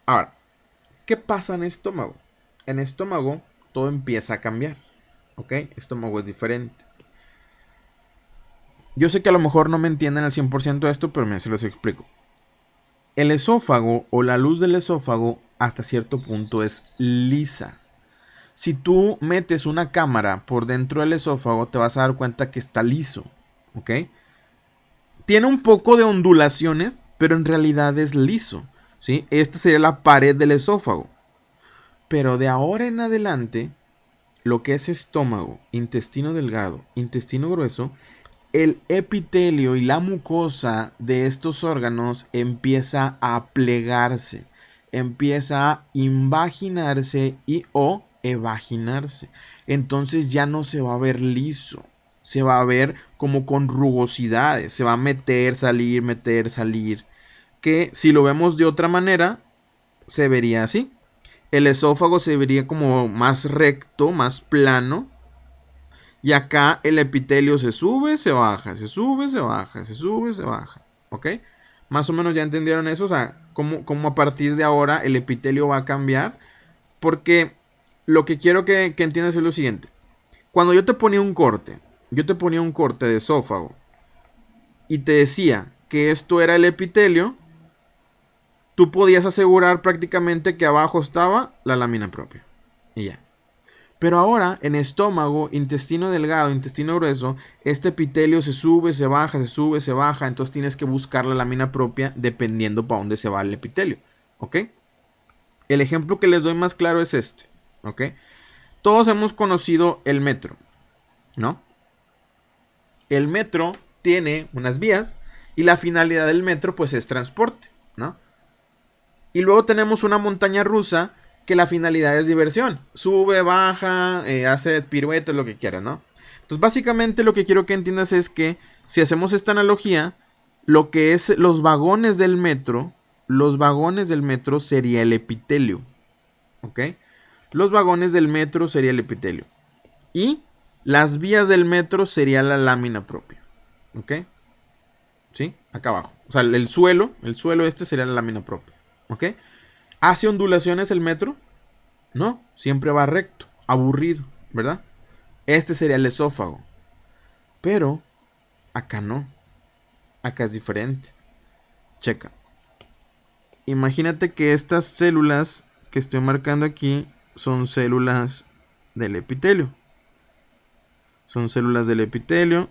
Ahora, ¿qué pasa en estómago? En estómago todo empieza a cambiar. ¿Ok? Estómago es diferente. Yo sé que a lo mejor no me entienden al 100% esto, pero me se los explico. El esófago o la luz del esófago hasta cierto punto es lisa. Si tú metes una cámara por dentro del esófago, te vas a dar cuenta que está liso. ¿Ok? Tiene un poco de ondulaciones, pero en realidad es liso. ¿Sí? Esta sería la pared del esófago. Pero de ahora en adelante, lo que es estómago, intestino delgado, intestino grueso, el epitelio y la mucosa de estos órganos empieza a plegarse, empieza a invaginarse y o evaginarse. Entonces ya no se va a ver liso, se va a ver como con rugosidades, se va a meter, salir, que si lo vemos de otra manera, se vería así. El esófago se vería como más recto, más plano, y acá el epitelio se sube, se baja, se sube, se baja, se sube, se baja. ¿Ok? Más o menos ya entendieron eso. O sea, cómo a partir de ahora el epitelio va a cambiar. Porque lo que quiero que entiendas es lo siguiente. Cuando yo te ponía un corte de esófago y te decía que esto era el epitelio, tú podías asegurar prácticamente que abajo estaba la lámina propia. Y ya. Pero ahora, en estómago, intestino delgado, intestino grueso, este epitelio se sube, se baja, se sube, se baja. Entonces tienes que buscar la lámina propia dependiendo para dónde se va el epitelio. ¿Ok? El ejemplo que les doy más claro es este. ¿Ok? Todos hemos conocido el metro, ¿no? El metro tiene unas vías y la finalidad del metro pues es transporte, ¿no? Y luego tenemos una montaña rusa que la finalidad es diversión. Sube, baja, hace piruetas, lo que quiera, ¿no? Entonces, básicamente lo que quiero que entiendas es que si hacemos esta analogía, lo que es los vagones del metro sería el epitelio, ¿ok? Los vagones del metro sería el epitelio. Y las vías del metro sería la lámina propia, ¿ok? ¿Sí? Acá abajo. O sea, el suelo este sería la lámina propia, ¿ok? ¿Hace ondulaciones el metro? No, siempre va recto, aburrido, ¿verdad? Este sería el esófago. Pero acá no, acá es diferente. Checa. Imagínate que estas células que estoy marcando aquí son células del epitelio. Son células del epitelio,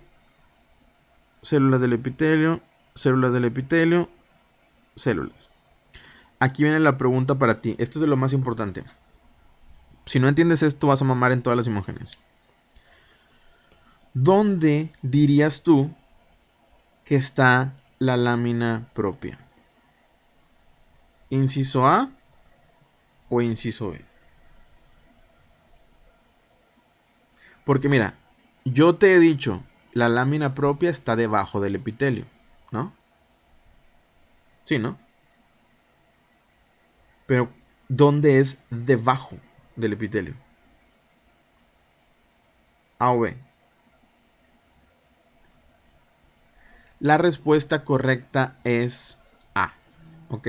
células del epitelio, células del epitelio, células. Aquí viene la pregunta para ti. Esto es de lo más importante. Si no entiendes esto, vas a mamar en todas las imágenes. ¿Dónde dirías tú que está la lámina propia? ¿Inciso A o inciso B? Porque mira, yo te he dicho, la lámina propia está debajo del epitelio, ¿no? Sí, ¿no? Pero, ¿dónde es debajo del epitelio? ¿A o B? La respuesta correcta es A, ¿ok?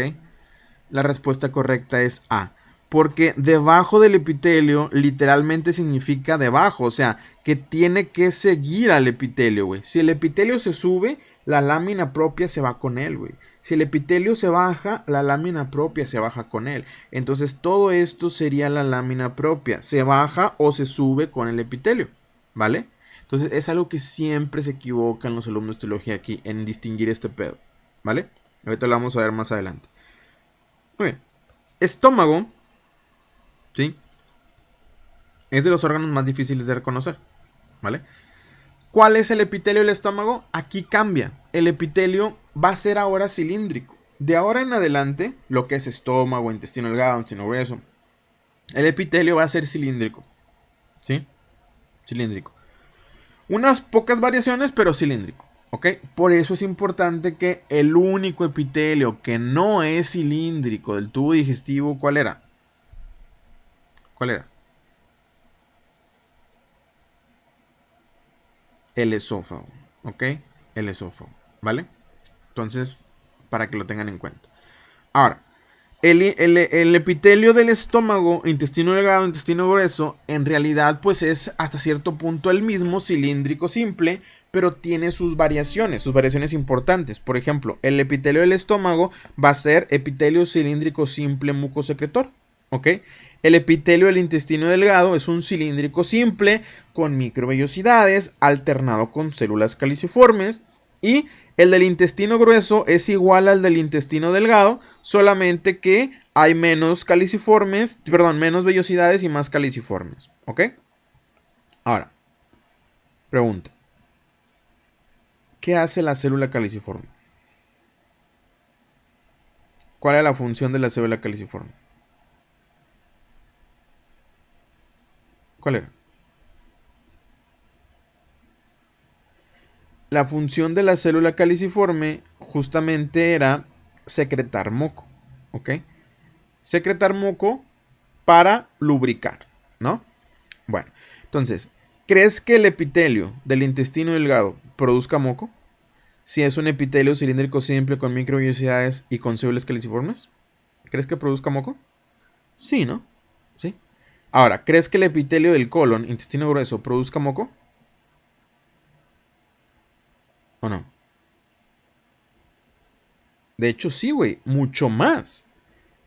La respuesta correcta es A. Porque debajo del epitelio literalmente significa debajo. O sea, que tiene que seguir al epitelio, güey. Si el epitelio se sube, la lámina propia se va con él, güey. Si el epitelio se baja, la lámina propia se baja con él. Entonces todo esto sería la lámina propia. Se baja o se sube con el epitelio, ¿vale? Entonces es algo que siempre se equivocan los alumnos de teología aquí en distinguir este pedo, ¿vale? Ahorita lo vamos a ver más adelante. Muy bien. Estómago, ¿sí? Es de los órganos más difíciles de reconocer, ¿vale? ¿Cuál es el epitelio del estómago? Aquí cambia. El epitelio va a ser ahora cilíndrico. De ahora en adelante, lo que es estómago, intestino delgado, intestino grueso, el epitelio va a ser cilíndrico, ¿sí? Cilíndrico. Unas pocas variaciones, pero cilíndrico, ¿ok? Por eso es importante que el único epitelio que no es cilíndrico del tubo digestivo, ¿cuál era? ¿Cuál era? El esófago, ¿ok? El esófago, ¿vale? Entonces, para que lo tengan en cuenta. Ahora, El epitelio del estómago, intestino delgado, intestino grueso, en realidad pues es hasta cierto punto el mismo, cilíndrico simple, pero tiene sus variaciones importantes. Por ejemplo, el epitelio del estómago va a ser epitelio cilíndrico simple mucosecretor, ¿ok? El epitelio del intestino delgado es un cilíndrico simple con microvellosidades alternado con células caliciformes, y el del intestino grueso es igual al del intestino delgado, solamente que hay menos caliciformes, perdón, menos vellosidades y más caliciformes, ¿ok? Ahora, pregunta. ¿Qué hace la célula caliciforme? ¿Cuál es la función de la célula caliciforme? ¿Cuál era? La función de la célula caliciforme justamente era secretar moco, ¿ok? Secretar moco para lubricar, ¿no? Bueno, entonces, ¿crees que el epitelio del intestino delgado produzca moco? Si es un epitelio cilíndrico simple con microvellosidades y con células caliciformes, ¿crees que produzca moco? Sí, ¿no? Sí. Ahora, ¿crees que el epitelio del colon, intestino grueso, produzca moco? ¿O no? De hecho, sí, güey, mucho más.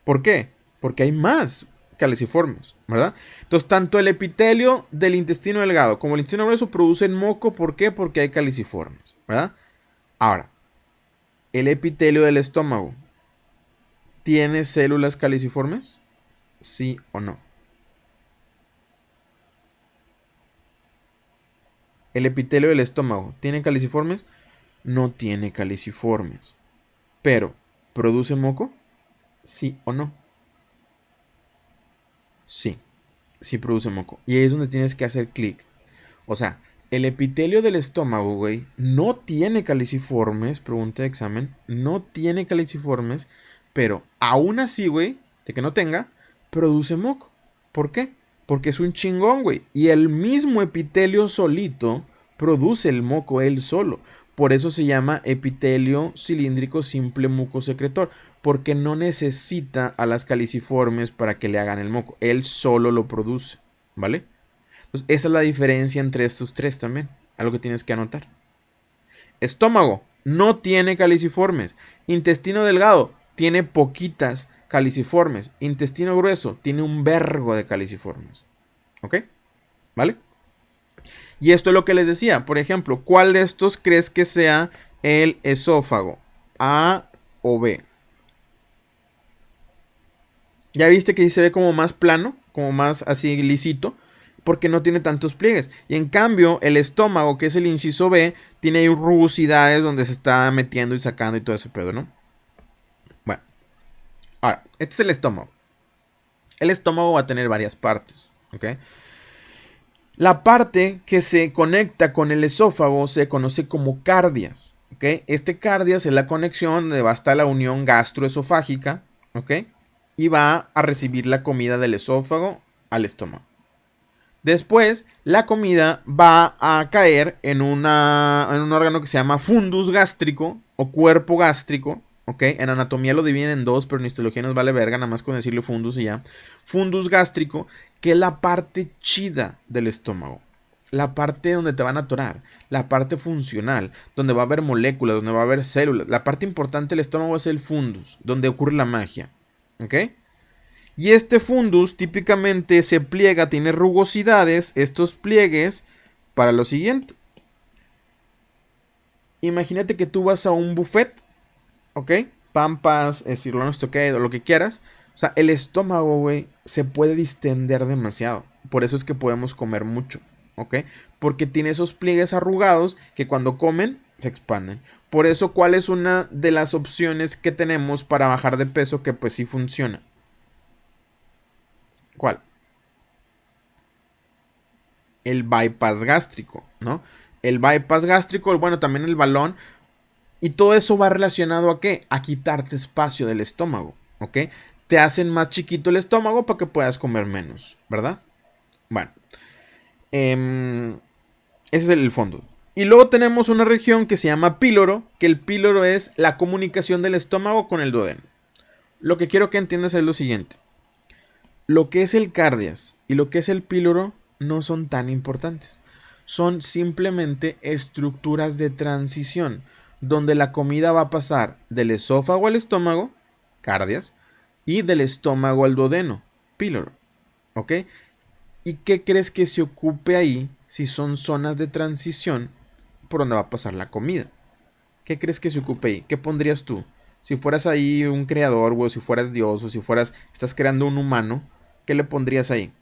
¿Por qué? Porque hay más caliciformes, ¿verdad? Entonces, tanto el epitelio del intestino delgado como el intestino grueso producen moco. ¿Por qué? Porque hay caliciformes, ¿verdad? Ahora, el epitelio del estómago, ¿tiene células caliciformes? ¿Sí o no? El epitelio del estómago, ¿tiene caliciformes? No tiene caliciformes. Pero, ¿produce moco? ¿Sí o no? Sí, sí produce moco. Y ahí es donde tienes que hacer clic. O sea, el epitelio del estómago, güey, no tiene caliciformes, pregunta de examen, no tiene caliciformes, pero aún así, güey, de que no tenga, produce moco. ¿Por qué? Porque es un chingón, güey. Y el mismo epitelio solito produce el moco él solo. Por eso se llama epitelio cilíndrico simple mucosecretor. Porque no necesita a las caliciformes para que le hagan el moco. Él solo lo produce. ¿Vale? Entonces, esa es la diferencia entre estos tres también. Algo que tienes que anotar. Estómago no tiene caliciformes. Intestino delgado tiene poquitas caliciformes. Intestino grueso tiene un vergo de caliciformes. ¿Ok? ¿Vale? Y esto es lo que les decía. Por ejemplo, ¿cuál de estos crees que sea el esófago? ¿A o B? Ya viste que se ve como más plano, como más así lisito, porque no tiene tantos pliegues. Y en cambio, el estómago, que es el inciso B, tiene ahí rugosidades donde se está metiendo y sacando y todo ese pedo, ¿no? Bueno, ahora, este es el estómago. El estómago va a tener varias partes, ¿ok? La parte que se conecta con el esófago se conoce como cardias, ¿ok? Este cardias es la conexión donde va a estar la unión gastroesofágica, ¿ok? Y va a recibir la comida del esófago al estómago. Después, la comida va a caer en un órgano que se llama fundus gástrico o cuerpo gástrico. ¿Ok? En anatomía lo dividen en dos, pero en histología nos vale verga, nada más con decirle fundus y ya. Fundus gástrico, que es la parte chida del estómago. La parte donde te van a atorar. La parte funcional, donde va a haber moléculas, donde va a haber células. La parte importante del estómago es el fundus, donde ocurre la magia. ¿Ok? Y este fundus típicamente se pliega, tiene rugosidades, estos pliegues, para lo siguiente. Imagínate que tú vas a un buffet, ¿ok? Pampas, sirloin stockade o lo que quieras. O sea, el estómago, güey, se puede distender demasiado. Por eso es que podemos comer mucho, ¿ok? Porque tiene esos pliegues arrugados que cuando comen se expanden. Por eso, ¿cuál es una de las opciones que tenemos para bajar de peso que pues sí funciona? ¿Cuál? El bypass gástrico, ¿no? El bypass gástrico, bueno, también el balón. Y todo eso va relacionado a ¿qué? A quitarte espacio del estómago, ¿ok? Te hacen más chiquito el estómago para que puedas comer menos, ¿verdad? Bueno, ese es el fondo. Y luego tenemos una región que se llama píloro, que el píloro es la comunicación del estómago con el duodeno. Lo que quiero que entiendas es lo siguiente. Lo que es el cardias y lo que es el píloro no son tan importantes. Son simplemente estructuras de transición, donde la comida va a pasar del esófago al estómago, cardias, y del estómago al duodeno, píloro. ¿Ok? ¿Y qué crees que se ocupe ahí si son zonas de transición por donde va a pasar la comida? ¿Qué crees que se ocupe ahí? ¿Qué pondrías tú? Si fueras ahí un creador, o si fueras Dios, o si fueras, estás creando un humano, ¿qué le pondrías ahí?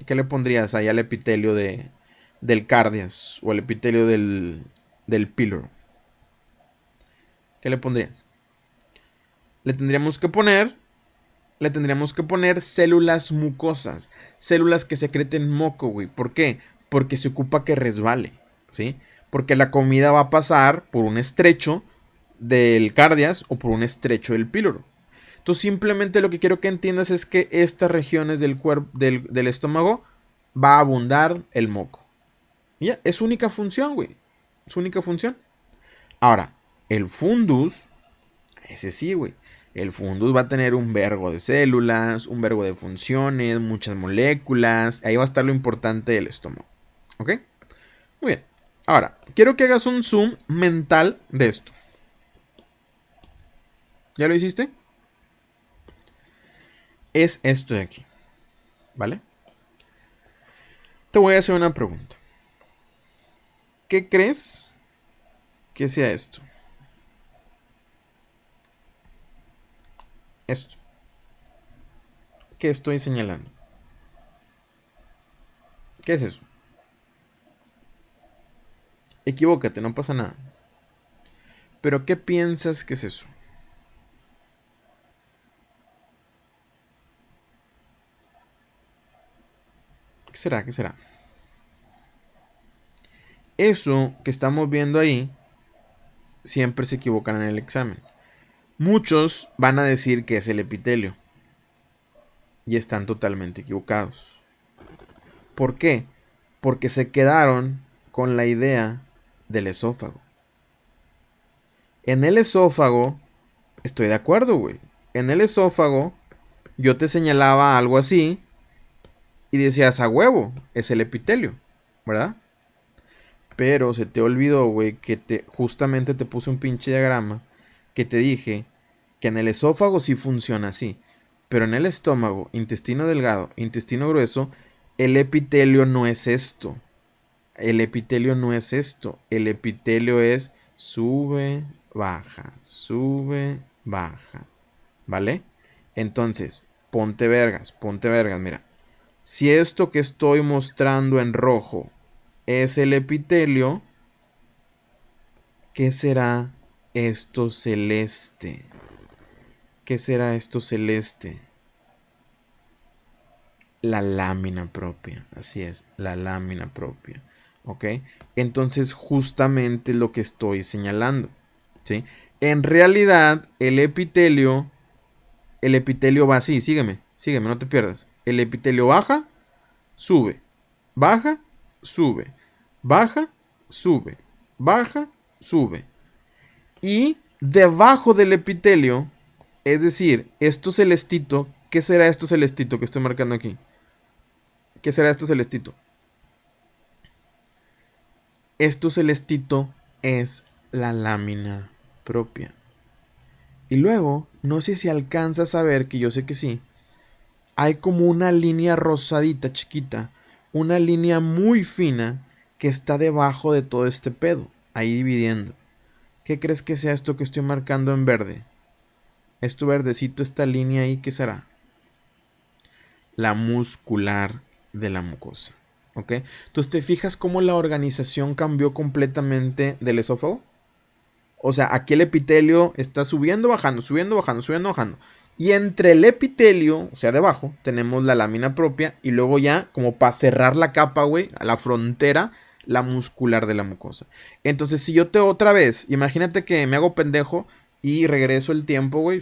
¿Qué le pondrías ahí al epitelio del cardias o al epitelio del píloro? ¿Qué le pondrías? Le tendríamos que poner, le tendríamos que poner células mucosas, células que secreten moco, güey. ¿Por qué? Porque se ocupa que resbale, ¿sí? Porque la comida va a pasar por un estrecho del cardias o por un estrecho del píloro. Entonces simplemente lo que quiero que entiendas es que estas regiones del cuerpo, del estómago, va a abundar el moco. Y ya, es su única función, güey. Es su única función. Ahora, el fundus, ese sí, güey. El fundus va a tener un vergo de células, un vergo de funciones, muchas moléculas. Ahí va a estar lo importante del estómago. ¿Ok? Muy bien. Ahora, quiero que hagas un zoom mental de esto. ¿Ya lo hiciste? Es esto de aquí. ¿Vale? Te voy a hacer una pregunta. ¿Qué crees que sea esto? Esto. ¿Qué estoy señalando? ¿Qué es eso? Equivócate, no pasa nada. Pero ¿qué piensas que es eso? ¿Qué será? ¿Qué será? Eso que estamos viendo ahí, siempre se equivocan en el examen. Muchos van a decir que es el epitelio. Y están totalmente equivocados. ¿Por qué? Porque se quedaron con la idea del esófago. En el esófago, estoy de acuerdo, güey. En el esófago, yo te señalaba algo así y decías a huevo, es el epitelio, ¿verdad? Pero se te olvidó, güey, que justamente te puse un pinche diagrama que te dije que en el esófago sí funciona así. Pero en el estómago, intestino delgado, intestino grueso, el epitelio no es esto. El epitelio no es esto. El epitelio es sube, baja. ¿Vale? Entonces, ponte vergas, mira. Si esto que estoy mostrando en rojo es el epitelio, ¿qué será esto celeste? ¿Qué será esto celeste? La lámina propia, así es, la lámina propia. ¿Ok? Entonces justamente lo que estoy señalando. ¿Sí? En realidad, el epitelio va así, sígueme, no te pierdas. El epitelio baja, sube, baja, sube, baja, sube, baja, sube. Y debajo del epitelio, es decir, esto celestito, ¿qué será esto celestito que estoy marcando aquí? ¿Qué será esto celestito? Esto celestito es la lámina propia. Y luego, no sé si alcanzas a ver, que yo sé que sí, hay como una línea rosadita chiquita, una línea muy fina que está debajo de todo este pedo, ahí dividiendo. ¿Qué crees que sea esto que estoy marcando en verde? Esto verdecito, esta línea ahí, ¿qué será? La muscular de la mucosa. ¿Ok? Entonces, ¿te fijas cómo la organización cambió completamente del esófago? O sea, aquí el epitelio está subiendo, bajando, subiendo, bajando, subiendo, bajando. Y entre el epitelio, o sea, debajo, tenemos la lámina propia. Y luego ya, como para cerrar la capa, güey, a la frontera, la muscular de la mucosa. Entonces, si yo te otra vez, imagínate que me hago pendejo y regreso el tiempo, güey,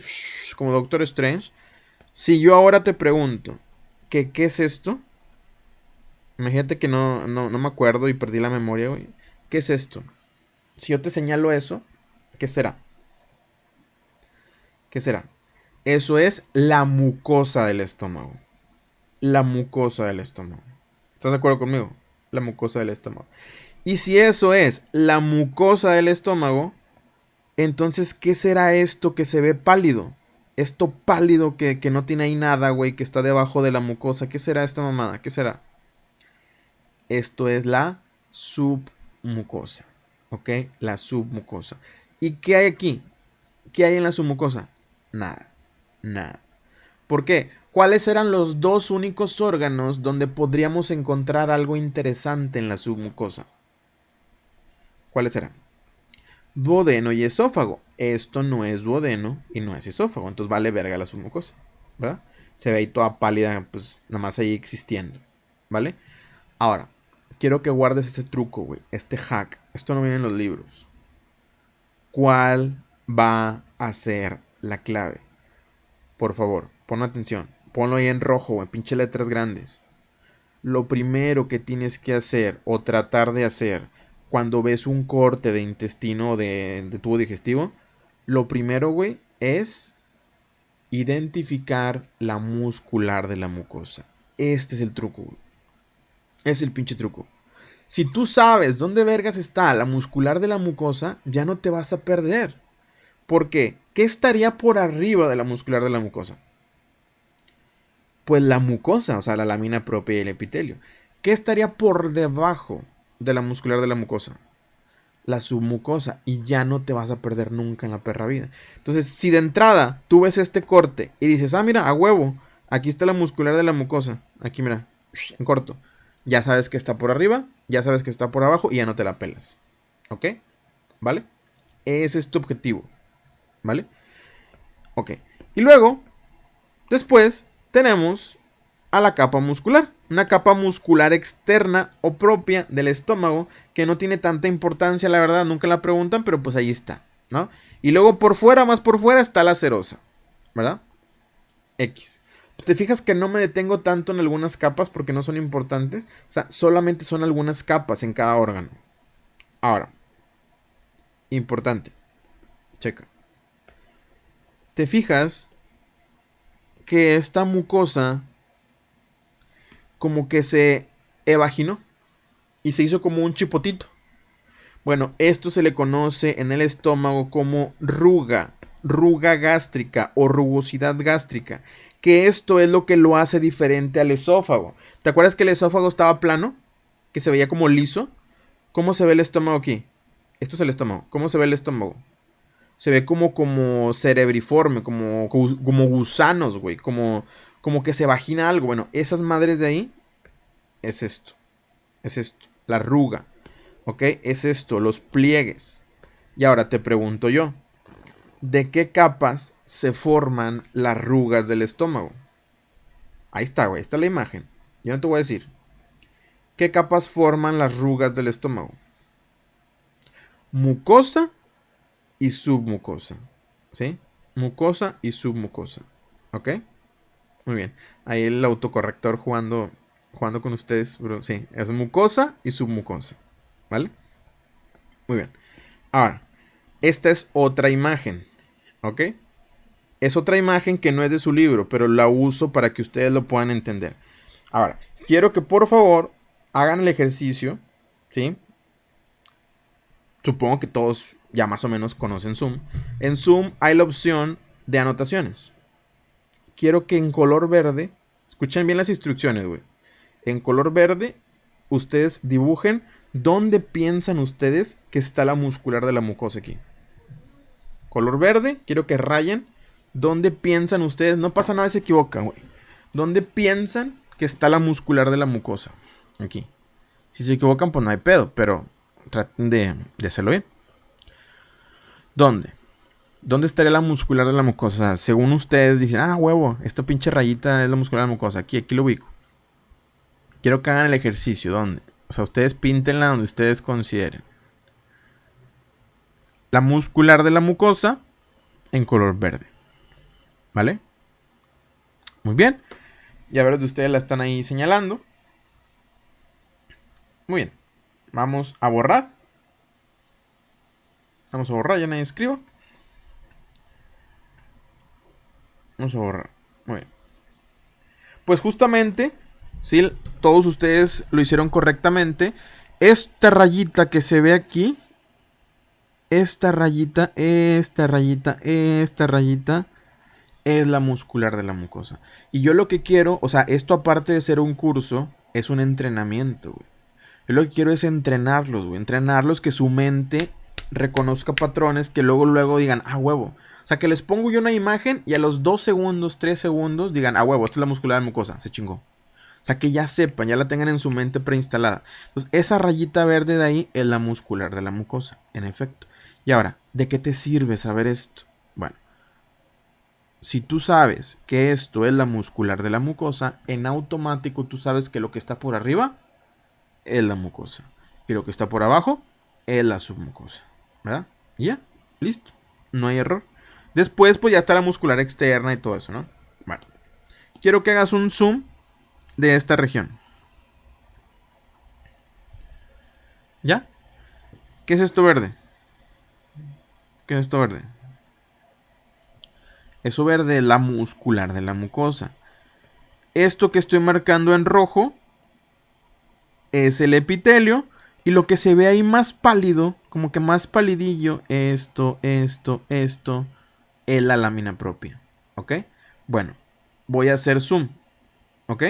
como Doctor Strange. Si yo ahora te pregunto, ¿qué es esto? Imagínate que no me acuerdo y perdí la memoria, güey. ¿Qué es esto? Si yo te señalo eso, ¿qué será? ¿Qué será? Eso es la mucosa del estómago. La mucosa del estómago. ¿Estás de acuerdo conmigo? La mucosa del estómago. Y si eso es la mucosa del estómago, entonces, ¿qué será esto que se ve pálido? Esto pálido que no tiene ahí nada, güey, que está debajo de la mucosa. ¿Qué será esta mamada? ¿Qué será? Esto es la submucosa. ¿Ok? La submucosa. ¿Y qué hay aquí? ¿Qué hay en la submucosa? Nada. Nada. ¿Por qué? ¿Cuáles eran los dos únicos órganos donde podríamos encontrar algo interesante en la submucosa? ¿Cuáles eran? Duodeno y esófago. Esto no es duodeno y no es esófago. Entonces vale verga la submucosa. ¿Verdad? Se ve ahí toda pálida, pues nada más ahí existiendo. ¿Vale? Ahora, quiero que guardes este truco, güey. Este hack. Esto no viene en los libros. ¿Cuál va a ser la clave? Por favor, pon atención. Ponlo ahí en rojo, güey. Pinche letras grandes. Lo primero que tienes que hacer o tratar de hacer cuando ves un corte de intestino o de tubo digestivo, lo primero, güey, es identificar la muscular de la mucosa. Este es el truco, güey. Es el pinche truco. Si tú sabes dónde vergas está la muscular de la mucosa, ya no te vas a perder. ¿Por qué? ¿Qué estaría por arriba de la muscular de la mucosa? Pues la mucosa, o sea, la lámina propia y el epitelio. ¿Qué estaría por debajo de la muscular de la mucosa? La submucosa. Y ya no te vas a perder nunca en la perra vida. Entonces, si de entrada tú ves este corte y dices, ah, mira, a huevo, aquí está la muscular de la mucosa. Aquí, mira, en corto. Ya sabes que está por arriba, ya sabes que está por abajo y ya no te la pelas. ¿Ok? ¿Vale? Ese es tu objetivo. ¿Vale? Ok. Y luego, después, tenemos a la capa muscular. Una capa muscular externa o propia del estómago que no tiene tanta importancia, la verdad, nunca la preguntan, pero pues ahí está, ¿no? Y luego por fuera, más por fuera, está la serosa, ¿verdad? X. Te fijas que no me detengo tanto en algunas capas porque no son importantes. O sea, solamente son algunas capas en cada órgano. Ahora, importante. Checa. Te fijas que esta mucosa como que se evaginó y se hizo como un chipotito. Bueno, esto se le conoce en el estómago como ruga gástrica o rugosidad gástrica, que esto es lo que lo hace diferente al esófago. ¿Te acuerdas que el esófago estaba plano? Que se veía como liso. ¿Cómo se ve el estómago aquí? Esto es el estómago. ¿Cómo se ve el estómago? Se ve como cerebriforme, como gusanos, güey. Como que se vagina algo. Bueno, esas madres de ahí es esto. Es esto. La arruga. ¿Ok? Es esto, los pliegues. Y ahora te pregunto yo. ¿De qué capas se forman las arrugas del estómago? Ahí está, güey. Está la imagen. Yo no te voy a decir. ¿Qué capas forman las arrugas del estómago? Mucosa y submucosa. ¿Sí? Mucosa y submucosa. ¿Ok? Muy bien. Ahí el autocorrector jugando con ustedes. Bro. Sí, es mucosa y submucosa. ¿Vale? Muy bien. Ahora, esta es otra imagen. ¿Ok? Es otra imagen que no es de su libro, pero la uso para que ustedes lo puedan entender. Ahora, quiero que por favor hagan el ejercicio. ¿Sí? Supongo que todos ya más o menos conocen Zoom. En Zoom hay la opción de anotaciones. Quiero que en color verde, escuchen bien las instrucciones, güey. En color verde, ustedes dibujen dónde piensan ustedes que está la muscular de la mucosa aquí. Color verde, quiero que rayen dónde piensan ustedes, no pasa nada si se equivocan, güey. ¿Dónde piensan que está la muscular de la mucosa? Aquí. Si se equivocan, pues no hay pedo, pero traten de hacerlo bien. ¿Dónde? ¿Dónde estaría la muscular de la mucosa? O sea, según ustedes dicen, ah, huevo, esta pinche rayita es la muscular de la mucosa. Aquí lo ubico. Quiero que hagan el ejercicio. ¿Dónde? O sea, ustedes píntenla donde ustedes consideren. La muscular de la mucosa en color verde. ¿Vale? Muy bien. Ya ver de ustedes la están ahí señalando. Muy bien. Vamos a borrar. Vamos a borrar, ya nadie escriba. Vamos a borrar. Muy bien. Pues justamente, sí, todos ustedes lo hicieron correctamente. Esta rayita que se ve aquí, esta rayita, esta rayita, esta rayita, es la muscular de la mucosa. Y yo lo que quiero, o sea, esto aparte de ser un curso, es un entrenamiento, güey. Yo lo que quiero es entrenarlos, güey. Entrenarlos, que su mente reconozca patrones, que luego digan, ah, huevo. O sea, que les pongo yo una imagen y a los 2 segundos, 3 segundos digan, ah, huevo, esta es la muscular de la mucosa, se chingó. O sea, que ya sepan, ya la tengan en su mente preinstalada. Entonces, esa rayita verde de ahí es la muscular de la mucosa, en efecto. Y ahora, ¿de qué te sirve saber esto? Bueno, si tú sabes que esto es la muscular de la mucosa, en automático tú sabes que lo que está por arriba es la mucosa. Y lo que está por abajo es la submucosa. ¿Verdad? Y ya, listo. No hay error. Después, pues ya está la muscular externa y todo eso, ¿no? Bueno, quiero que hagas un zoom de esta región. ¿Ya? ¿Qué es esto verde? ¿Qué es esto verde? Eso verde es la muscular de la mucosa. Esto que estoy marcando en rojo es el epitelio. Y lo que se ve ahí más pálido, como que más palidillo, esto, es la lámina propia. ¿Ok? Bueno, voy a hacer zoom. ¿Ok?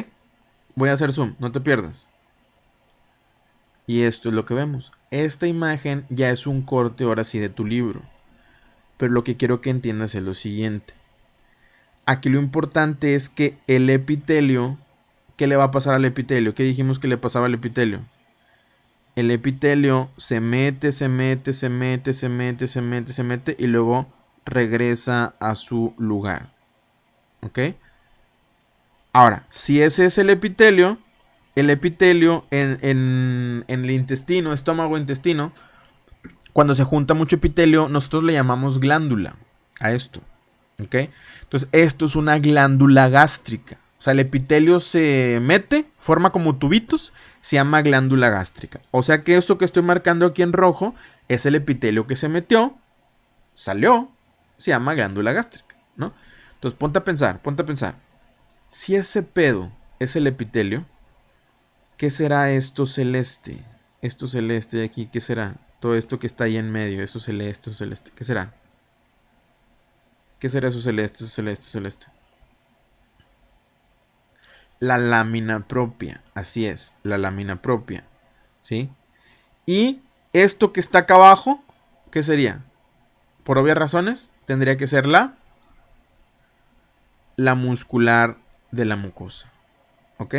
Voy a hacer zoom, no te pierdas. Y esto es lo que vemos. Esta imagen ya es un corte ahora sí de tu libro. Pero lo que quiero que entiendas es lo siguiente. Aquí lo importante es que el epitelio, ¿qué le va a pasar al epitelio? ¿Qué dijimos que le pasaba al epitelio? El epitelio se mete y luego regresa a su lugar. ¿Ok? Ahora, si ese es el epitelio en el intestino, estómago-intestino, cuando se junta mucho epitelio, nosotros le llamamos glándula a esto. ¿Ok? Entonces, esto es una glándula gástrica. O sea, el epitelio se mete, forma como tubitos, se llama glándula gástrica. O sea que esto que estoy marcando aquí en rojo es el epitelio que se metió, salió, se llama glándula gástrica, ¿no? Entonces, ponte a pensar. Si ese pedo es el epitelio, ¿qué será esto celeste? Esto celeste de aquí, ¿qué será? Todo esto que está ahí en medio, eso celeste, ¿qué será? ¿Qué será eso celeste? La lámina propia, así es, la lámina propia, ¿sí? Y esto que está acá abajo, ¿qué sería? Por obvias razones, tendría que ser la muscular de la mucosa, ¿ok?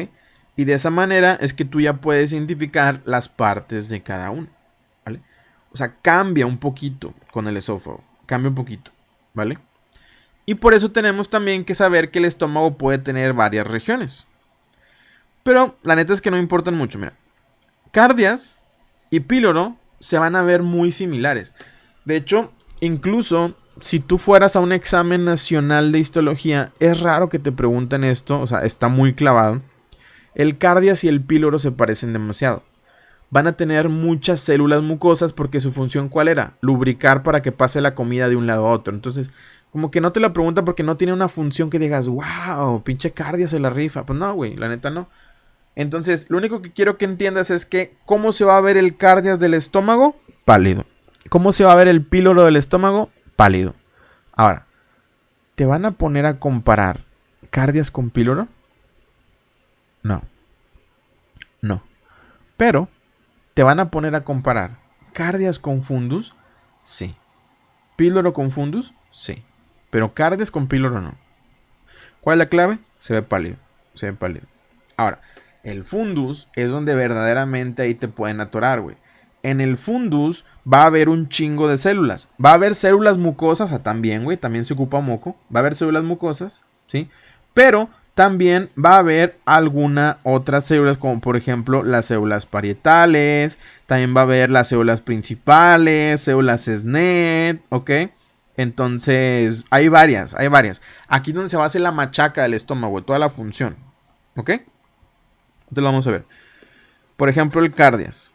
Y de esa manera es que tú ya puedes identificar las partes de cada uno, ¿vale? O sea, cambia un poquito con el esófago, cambia un poquito, ¿vale? Y por eso tenemos también que saber que el estómago puede tener varias regiones. Pero la neta es que no importan mucho, mira. Cardias y píloro se van a ver muy similares. De hecho, incluso si tú fueras a un examen nacional de histología, es raro que te pregunten esto, o sea, está muy clavado. El cardias y el píloro se parecen demasiado. Van a tener muchas células mucosas porque su función ¿cuál era? Lubricar para que pase la comida de un lado a otro. Entonces, como que no te la preguntan porque no tiene una función que digas, wow, pinche cardia se la rifa. Pues no, güey, la neta no. Entonces, lo único que quiero que entiendas es que ¿cómo se va a ver el cardias del estómago? Pálido. ¿Cómo se va a ver el píloro del estómago? Pálido. Ahora, ¿te van a poner a comparar cardias con píloro? No. No. Pero, ¿te van a poner a comparar cardias con fundus? Sí. ¿Píloro con fundus? Sí. Pero cardias con píloro no. ¿Cuál es la clave? Se ve pálido. Se ve pálido. Ahora, el fundus es donde verdaderamente ahí te pueden atorar, güey. En el fundus va a haber un chingo de células. Va a haber células mucosas, o sea, también, güey, también se ocupa moco. Va a haber células mucosas, ¿sí? Pero también va a haber alguna otras células, como por ejemplo las células parietales. También va a haber las células principales, células SNET, ¿ok? Entonces, hay varias. Aquí es donde se va a hacer la machaca del estómago, toda la función, ¿ok? Entonces lo vamos a ver. Por ejemplo, el cardias.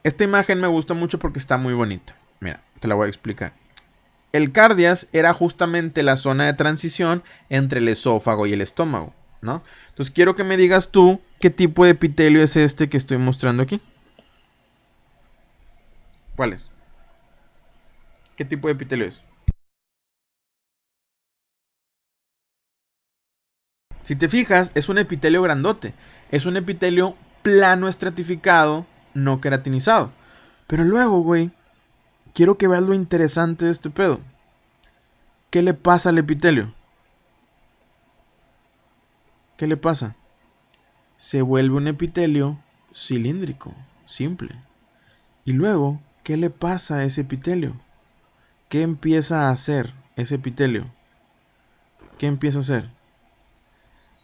Esta imagen me gusta mucho porque está muy bonita. Mira, te la voy a explicar. el cardias era justamente la zona de transición entre el esófago y el estómago, ¿no? Entonces quiero que me digas tú qué tipo de epitelio es este que estoy mostrando aquí. ¿Cuál es? ¿Qué tipo de epitelio es? Si te fijas, es un epitelio grandote. Es un epitelio plano estratificado, no queratinizado. Pero luego, güey, quiero que veas lo interesante de este pedo. ¿Qué le pasa al epitelio? ¿Qué le pasa? Se vuelve un epitelio cilíndrico, simple. Y luego, ¿qué le pasa a ese epitelio? ¿Qué empieza a hacer ese epitelio? ¿Qué empieza a hacer?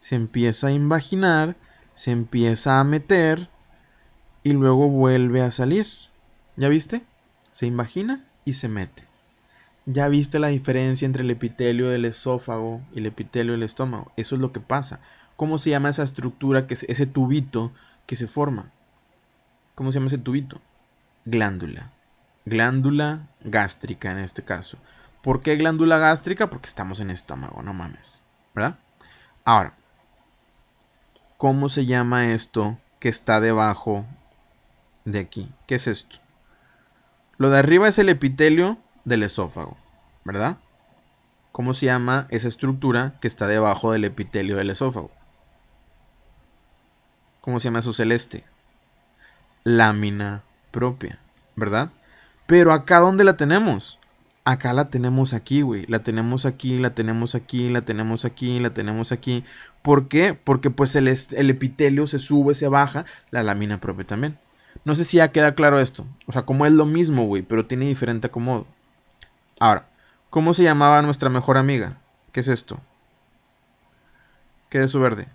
Se empieza a invaginar, se empieza a meter y luego vuelve a salir. ¿Ya viste? Se invagina y se mete. ¿Ya viste la diferencia entre el epitelio del esófago y el epitelio del estómago? Eso es lo que pasa. ¿Cómo se llama esa estructura, que es ese tubito que se forma? ¿Cómo se llama ese tubito? Glándula. Glándula gástrica en este caso. ¿Por qué glándula gástrica? Porque estamos en estómago, no mames. ¿Verdad? Ahora, ¿cómo se llama esto que está debajo de aquí? ¿Qué es esto? Lo de arriba es el epitelio del esófago, ¿verdad? ¿Cómo se llama esa estructura que está debajo del epitelio del esófago? ¿Cómo se llama eso celeste? Lámina propia, ¿verdad? Pero acá, ¿dónde la tenemos? Acá la tenemos aquí, güey. La tenemos aquí, la tenemos aquí, la tenemos aquí, la tenemos aquí. ¿Por qué? Porque pues el epitelio se sube, se baja, la lámina propia también. No sé si ya queda claro esto. O sea, como es lo mismo, güey, pero tiene diferente acomodo. Ahora, ¿cómo se llamaba nuestra mejor amiga? ¿Qué es esto? ¿Qué es eso verde?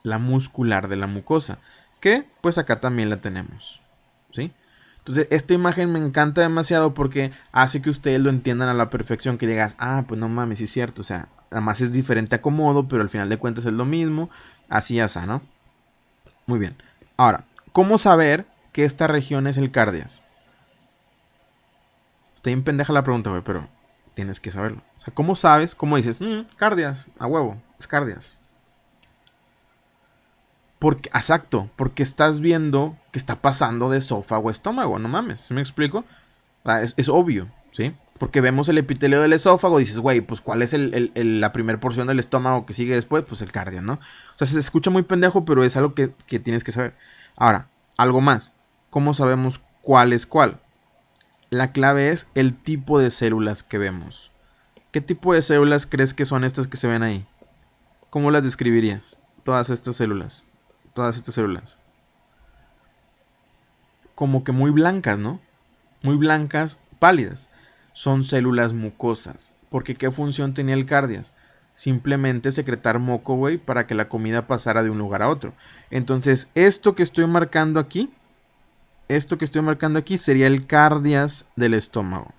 La muscular de la mucosa. Que pues acá también la tenemos. ¿Sí? Entonces, esta imagen me encanta demasiado porque hace que ustedes lo entiendan a la perfección. Que digas, ah, pues no mames, sí es cierto. O sea, además es diferente acomodo, pero al final de cuentas es lo mismo. Así, así, ¿no? Muy bien. Ahora, ¿cómo saber que esta región es el cardias? Está bien pendeja la pregunta, güey, pero tienes que saberlo. O sea, ¿cómo sabes? ¿Cómo dices? Cardias, a huevo, es cardias. Porque, exacto, porque estás viendo que está pasando de esófago a estómago, no mames, ¿sí me explico? Es obvio, ¿sí? Porque vemos el epitelio del esófago y dices, güey, pues ¿cuál es la primera porción del estómago que sigue después? Pues el cardio, ¿no? O sea, se escucha muy pendejo, pero es algo que tienes que saber. Ahora, algo más. ¿Cómo sabemos cuál es cuál? La clave es el tipo de células que vemos. ¿Qué tipo de células crees que son estas que se ven ahí? ¿Cómo las describirías? Todas estas células. Todas estas células. Como que muy blancas, ¿no? Muy blancas, pálidas. Son células mucosas. Porque ¿qué función tenía el cardias? Simplemente secretar moco, güey, para que la comida pasara de un lugar a otro. Entonces, esto que estoy marcando aquí sería el cardias del estómago.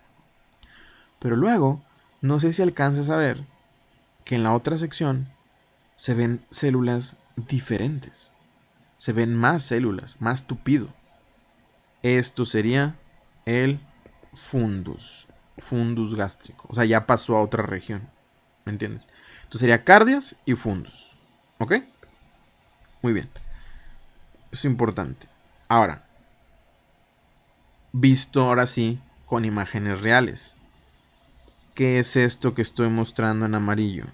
Pero luego, no sé si alcanzas a ver que en la otra sección se ven células diferentes. Se ven más células, más tupido. Esto sería el fundus. Fundus gástrico. O sea, ya pasó a otra región. ¿Me entiendes? Entonces sería cardias y fundus. ¿Ok? Muy bien. Eso es importante. Ahora, visto ahora sí con imágenes reales. ¿Qué es esto que estoy mostrando en amarillo?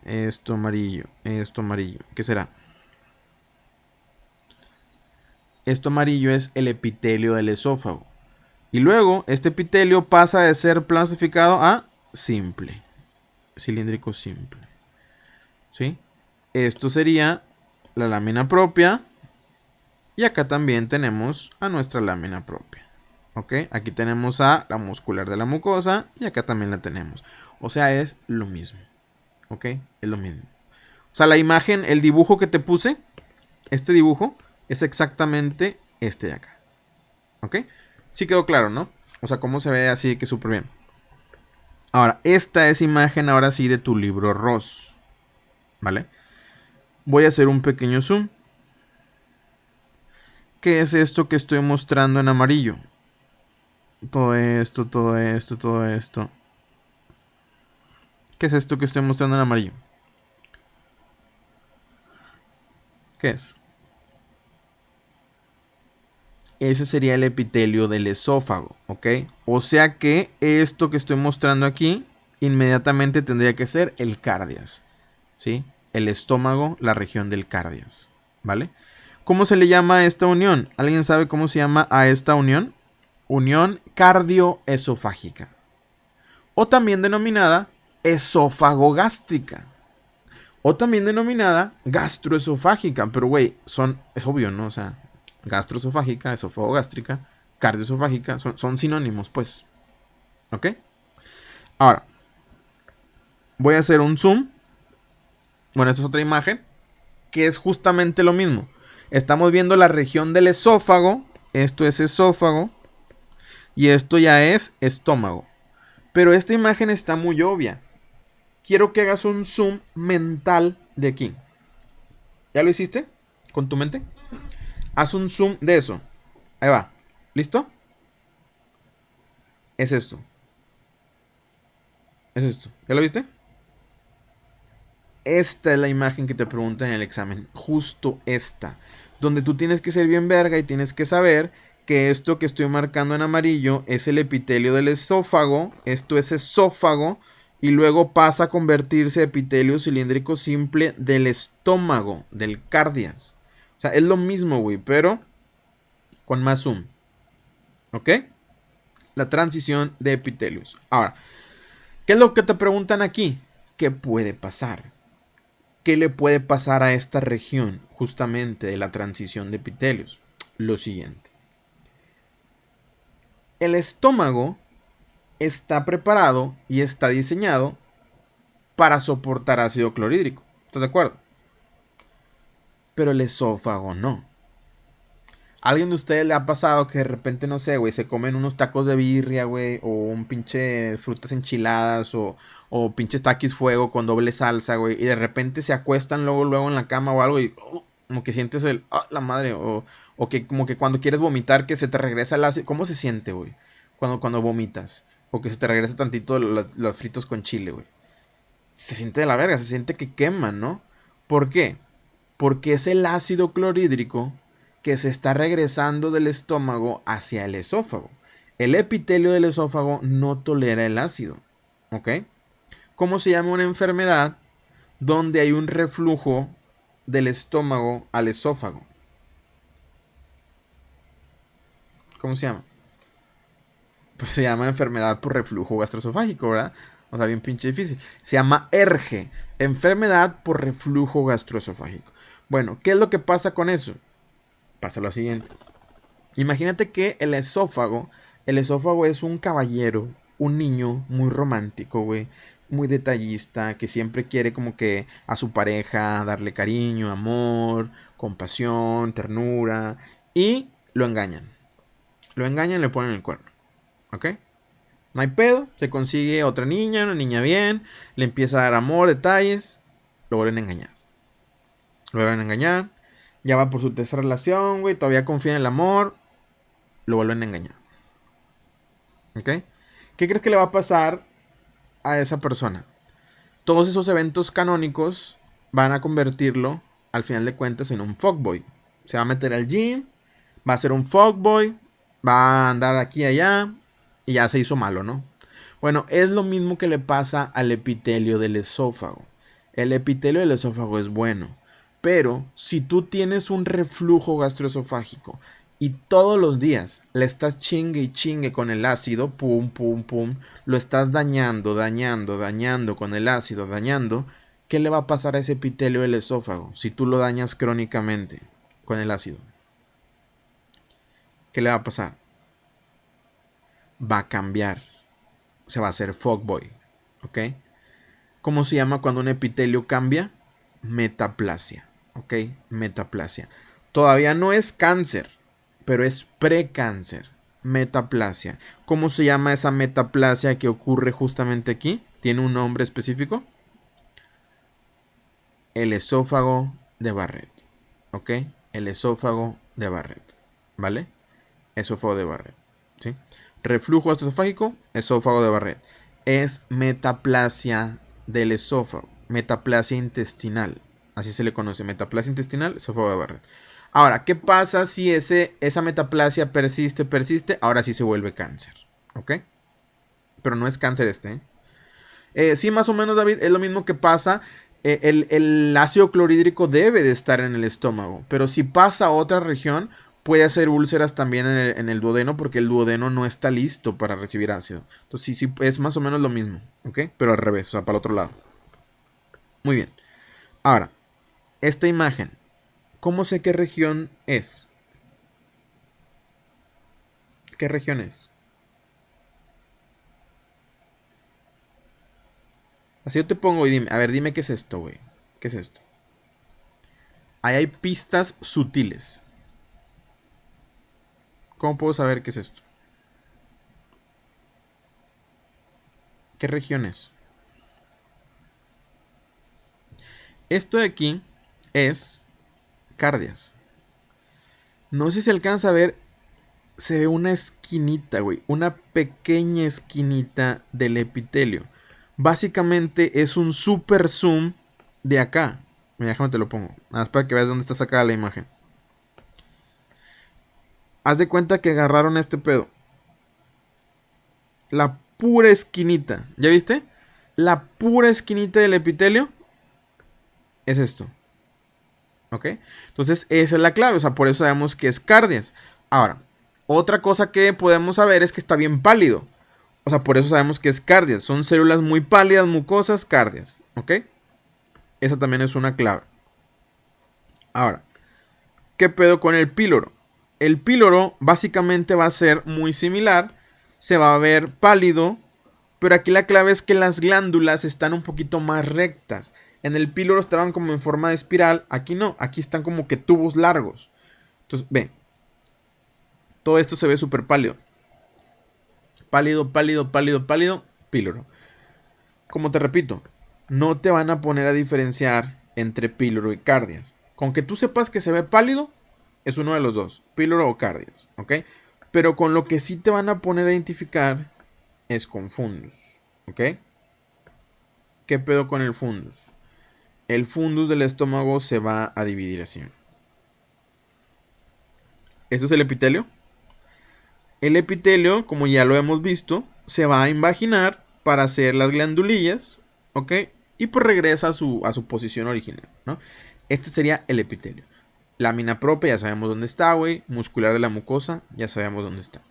Esto amarillo, esto amarillo. ¿Qué será? Esto amarillo es el epitelio del esófago. Y luego, este epitelio pasa de ser planificado a simple. Cilíndrico simple. ¿Sí? Esto sería la lámina propia. Y acá también tenemos a nuestra lámina propia. ¿Ok? Aquí tenemos a la muscular de la mucosa. Y acá también la tenemos. O sea, es lo mismo. ¿Ok? Es lo mismo. O sea, la imagen, el dibujo que te puse, este dibujo, es exactamente este de acá. ¿Ok? Sí quedó claro, ¿no? O sea, cómo se ve así que súper bien. Ahora, esta es imagen ahora sí de tu libro Ross. ¿Vale? Voy a hacer un pequeño zoom. ¿Qué es esto que estoy mostrando en amarillo? Todo esto, todo esto, todo esto. ¿Qué es esto que estoy mostrando en amarillo? ¿Qué es? Ese sería el epitelio del esófago, ¿ok? O sea que esto que estoy mostrando aquí, inmediatamente tendría que ser el cardias, ¿sí? El estómago, la región del cardias, ¿vale? ¿Cómo se le llama a esta unión? ¿Alguien sabe cómo se llama a esta unión? Unión cardioesofágica. O también denominada esófago-gástrica. O también denominada gastroesofágica. Pero, güey, es obvio, ¿no? O sea, gastroesofágica, esófago-gástrica, cardioesofágica, son sinónimos, pues. ¿Ok? Ahora, voy a hacer un zoom. Bueno, esta es otra imagen, que es justamente lo mismo. Estamos viendo la región del esófago. Esto es esófago. Y esto ya es estómago. Pero esta imagen está muy obvia. Quiero que hagas un zoom mental de aquí. ¿Ya lo hiciste? ¿Con tu mente? Haz un zoom de eso. Ahí va. ¿Listo? Es esto. Es esto. ¿Ya lo viste? Esta es la imagen que te preguntan en el examen. Justo esta. Donde tú tienes que ser bien verga y tienes que saber que esto que estoy marcando en amarillo es el epitelio del esófago. Esto es esófago. Y luego pasa a convertirse en epitelio cilíndrico simple del estómago, del cardias. O sea, es lo mismo, güey, pero con más zoom. ¿Ok? La transición de epitelios. Ahora, ¿qué es lo que te preguntan aquí? ¿Qué puede pasar? ¿Qué le puede pasar a esta región justamente de la transición de epitelios? Lo siguiente. El estómago está preparado y está diseñado para soportar ácido clorhídrico. ¿Estás de acuerdo? Pero el esófago no. ¿A alguien de ustedes le ha pasado que de repente, no sé, güey, se comen unos tacos de birria, güey, o un pinche frutas enchiladas, o pinches taquis fuego con doble salsa, güey, y de repente se acuestan luego en la cama o algo y como que sientes la madre, o que como que cuando quieres vomitar que se te regresa el ácido? ¿Cómo se siente, güey? Cuando vomitas, o que se te regresa tantito los fritos con chile, güey. Se siente de la verga, se siente que queman, ¿no? ¿Por qué? Porque es el ácido clorhídrico que se está regresando del estómago hacia el esófago. El epitelio del esófago no tolera el ácido. ¿Ok? ¿Cómo se llama una enfermedad donde hay un reflujo del estómago al esófago? ¿Cómo se llama? Pues se llama enfermedad por reflujo gastroesofágico, ¿verdad? O sea, bien pinche difícil. Se llama ERGE, enfermedad por reflujo gastroesofágico. Bueno, ¿qué es lo que pasa con eso? Pasa lo siguiente. Imagínate que el esófago es un caballero, un niño muy romántico, güey, muy detallista, que siempre quiere como que a su pareja darle cariño, amor, compasión, ternura, y lo engañan. Lo engañan, le ponen el cuerno, ¿ok? No hay pedo, se consigue otra niña, una niña bien, le empieza a dar amor, detalles, lo vuelven a engañar. Lo vuelven a engañar, ya va por su tercera relación, güey, todavía confía en el amor, lo vuelven a engañar. ¿Ok? ¿Qué crees que le va a pasar a esa persona? Todos esos eventos canónicos van a convertirlo, al final de cuentas, en un fuckboy. Se va a meter al gym, va a ser un fuckboy, va a andar aquí y allá, y ya se hizo malo, ¿no? Bueno, es lo mismo que le pasa al epitelio del esófago. El epitelio del esófago es bueno, pero si tú tienes un reflujo gastroesofágico y todos los días le estás chingue y chingue con el ácido, pum, pum, pum, lo estás dañando con el ácido, dañando, ¿qué le va a pasar a ese epitelio del esófago si tú lo dañas crónicamente con el ácido? ¿Qué le va a pasar? Va a cambiar. Se va a hacer fuckboy. ¿Ok? ¿Cómo se llama cuando un epitelio cambia? Metaplasia. ¿Ok? Metaplasia. Todavía no es cáncer, pero es precáncer. Metaplasia. ¿Cómo se llama esa metaplasia que ocurre justamente aquí? ¿Tiene un nombre específico? El esófago de Barrett. ¿Ok? El esófago de Barrett. ¿Vale? Esófago de Barrett. ¿Sí? Reflujo gastroesofágico, esófago de Barrett. Es metaplasia del esófago. Metaplasia intestinal. Así se le conoce. Metaplasia intestinal, esófago de Barrett. Ahora, ¿qué pasa si esa metaplasia persiste? Ahora sí se vuelve cáncer. ¿Ok? Pero no es cáncer sí, más o menos, David, es lo mismo que pasa. El ácido clorhídrico debe de estar en el estómago. Pero si pasa a otra región, puede hacer úlceras también en el duodeno, porque el duodeno no está listo para recibir ácido. Entonces sí, es más o menos lo mismo, ¿ok? Pero al revés, o sea, para el otro lado. Muy bien. Ahora, esta imagen, ¿cómo sé qué región es? ¿Qué región es? Así yo te pongo y dime, a ver, dime qué es esto, güey. ¿Qué es esto? Ahí hay pistas sutiles. ¿Cómo puedo saber qué es esto? ¿Qué región es? Esto de aquí es cardias. No sé si se alcanza a ver. Se ve una esquinita, güey. Una pequeña esquinita del epitelio. Básicamente es un super zoom de acá. Mira, déjame te lo pongo. Nada más para que veas dónde está sacada la imagen. Haz de cuenta que agarraron este pedo. La pura esquinita. ¿Ya viste? La pura esquinita del epitelio es esto. ¿Ok? Entonces esa es la clave. O sea, por eso sabemos que es cardias. Ahora, otra cosa que podemos saber es que está bien pálido. O sea, por eso sabemos que es cardias. Son células muy pálidas, mucosas, cardias. ¿Ok? Esa también es una clave. Ahora, ¿qué pedo con el píloro? El píloro básicamente va a ser muy similar. Se va a ver pálido. Pero aquí la clave es que las glándulas están un poquito más rectas. En el píloro estaban como en forma de espiral. Aquí no. Aquí están como que tubos largos. Entonces, ven. Todo esto se ve súper pálido. Pálido, pálido, pálido, pálido. Píloro. Como te repito, no te van a poner a diferenciar entre píloro y cardias. Con que tú sepas que se ve pálido, es uno de los dos, píloro o cardias, ¿ok? Pero con lo que sí te van a poner a identificar es con fundus, ¿ok? ¿Qué pedo con el fundus? El fundus del estómago se va a dividir así. ¿Esto es el epitelio? El epitelio, como ya lo hemos visto, se va a invaginar para hacer las glandulillas, ¿ok? Y pues regresa a su posición original, ¿no? Este sería el epitelio. Lámina propia, ya sabemos dónde está, güey. Muscular de la mucosa, ya sabemos dónde está.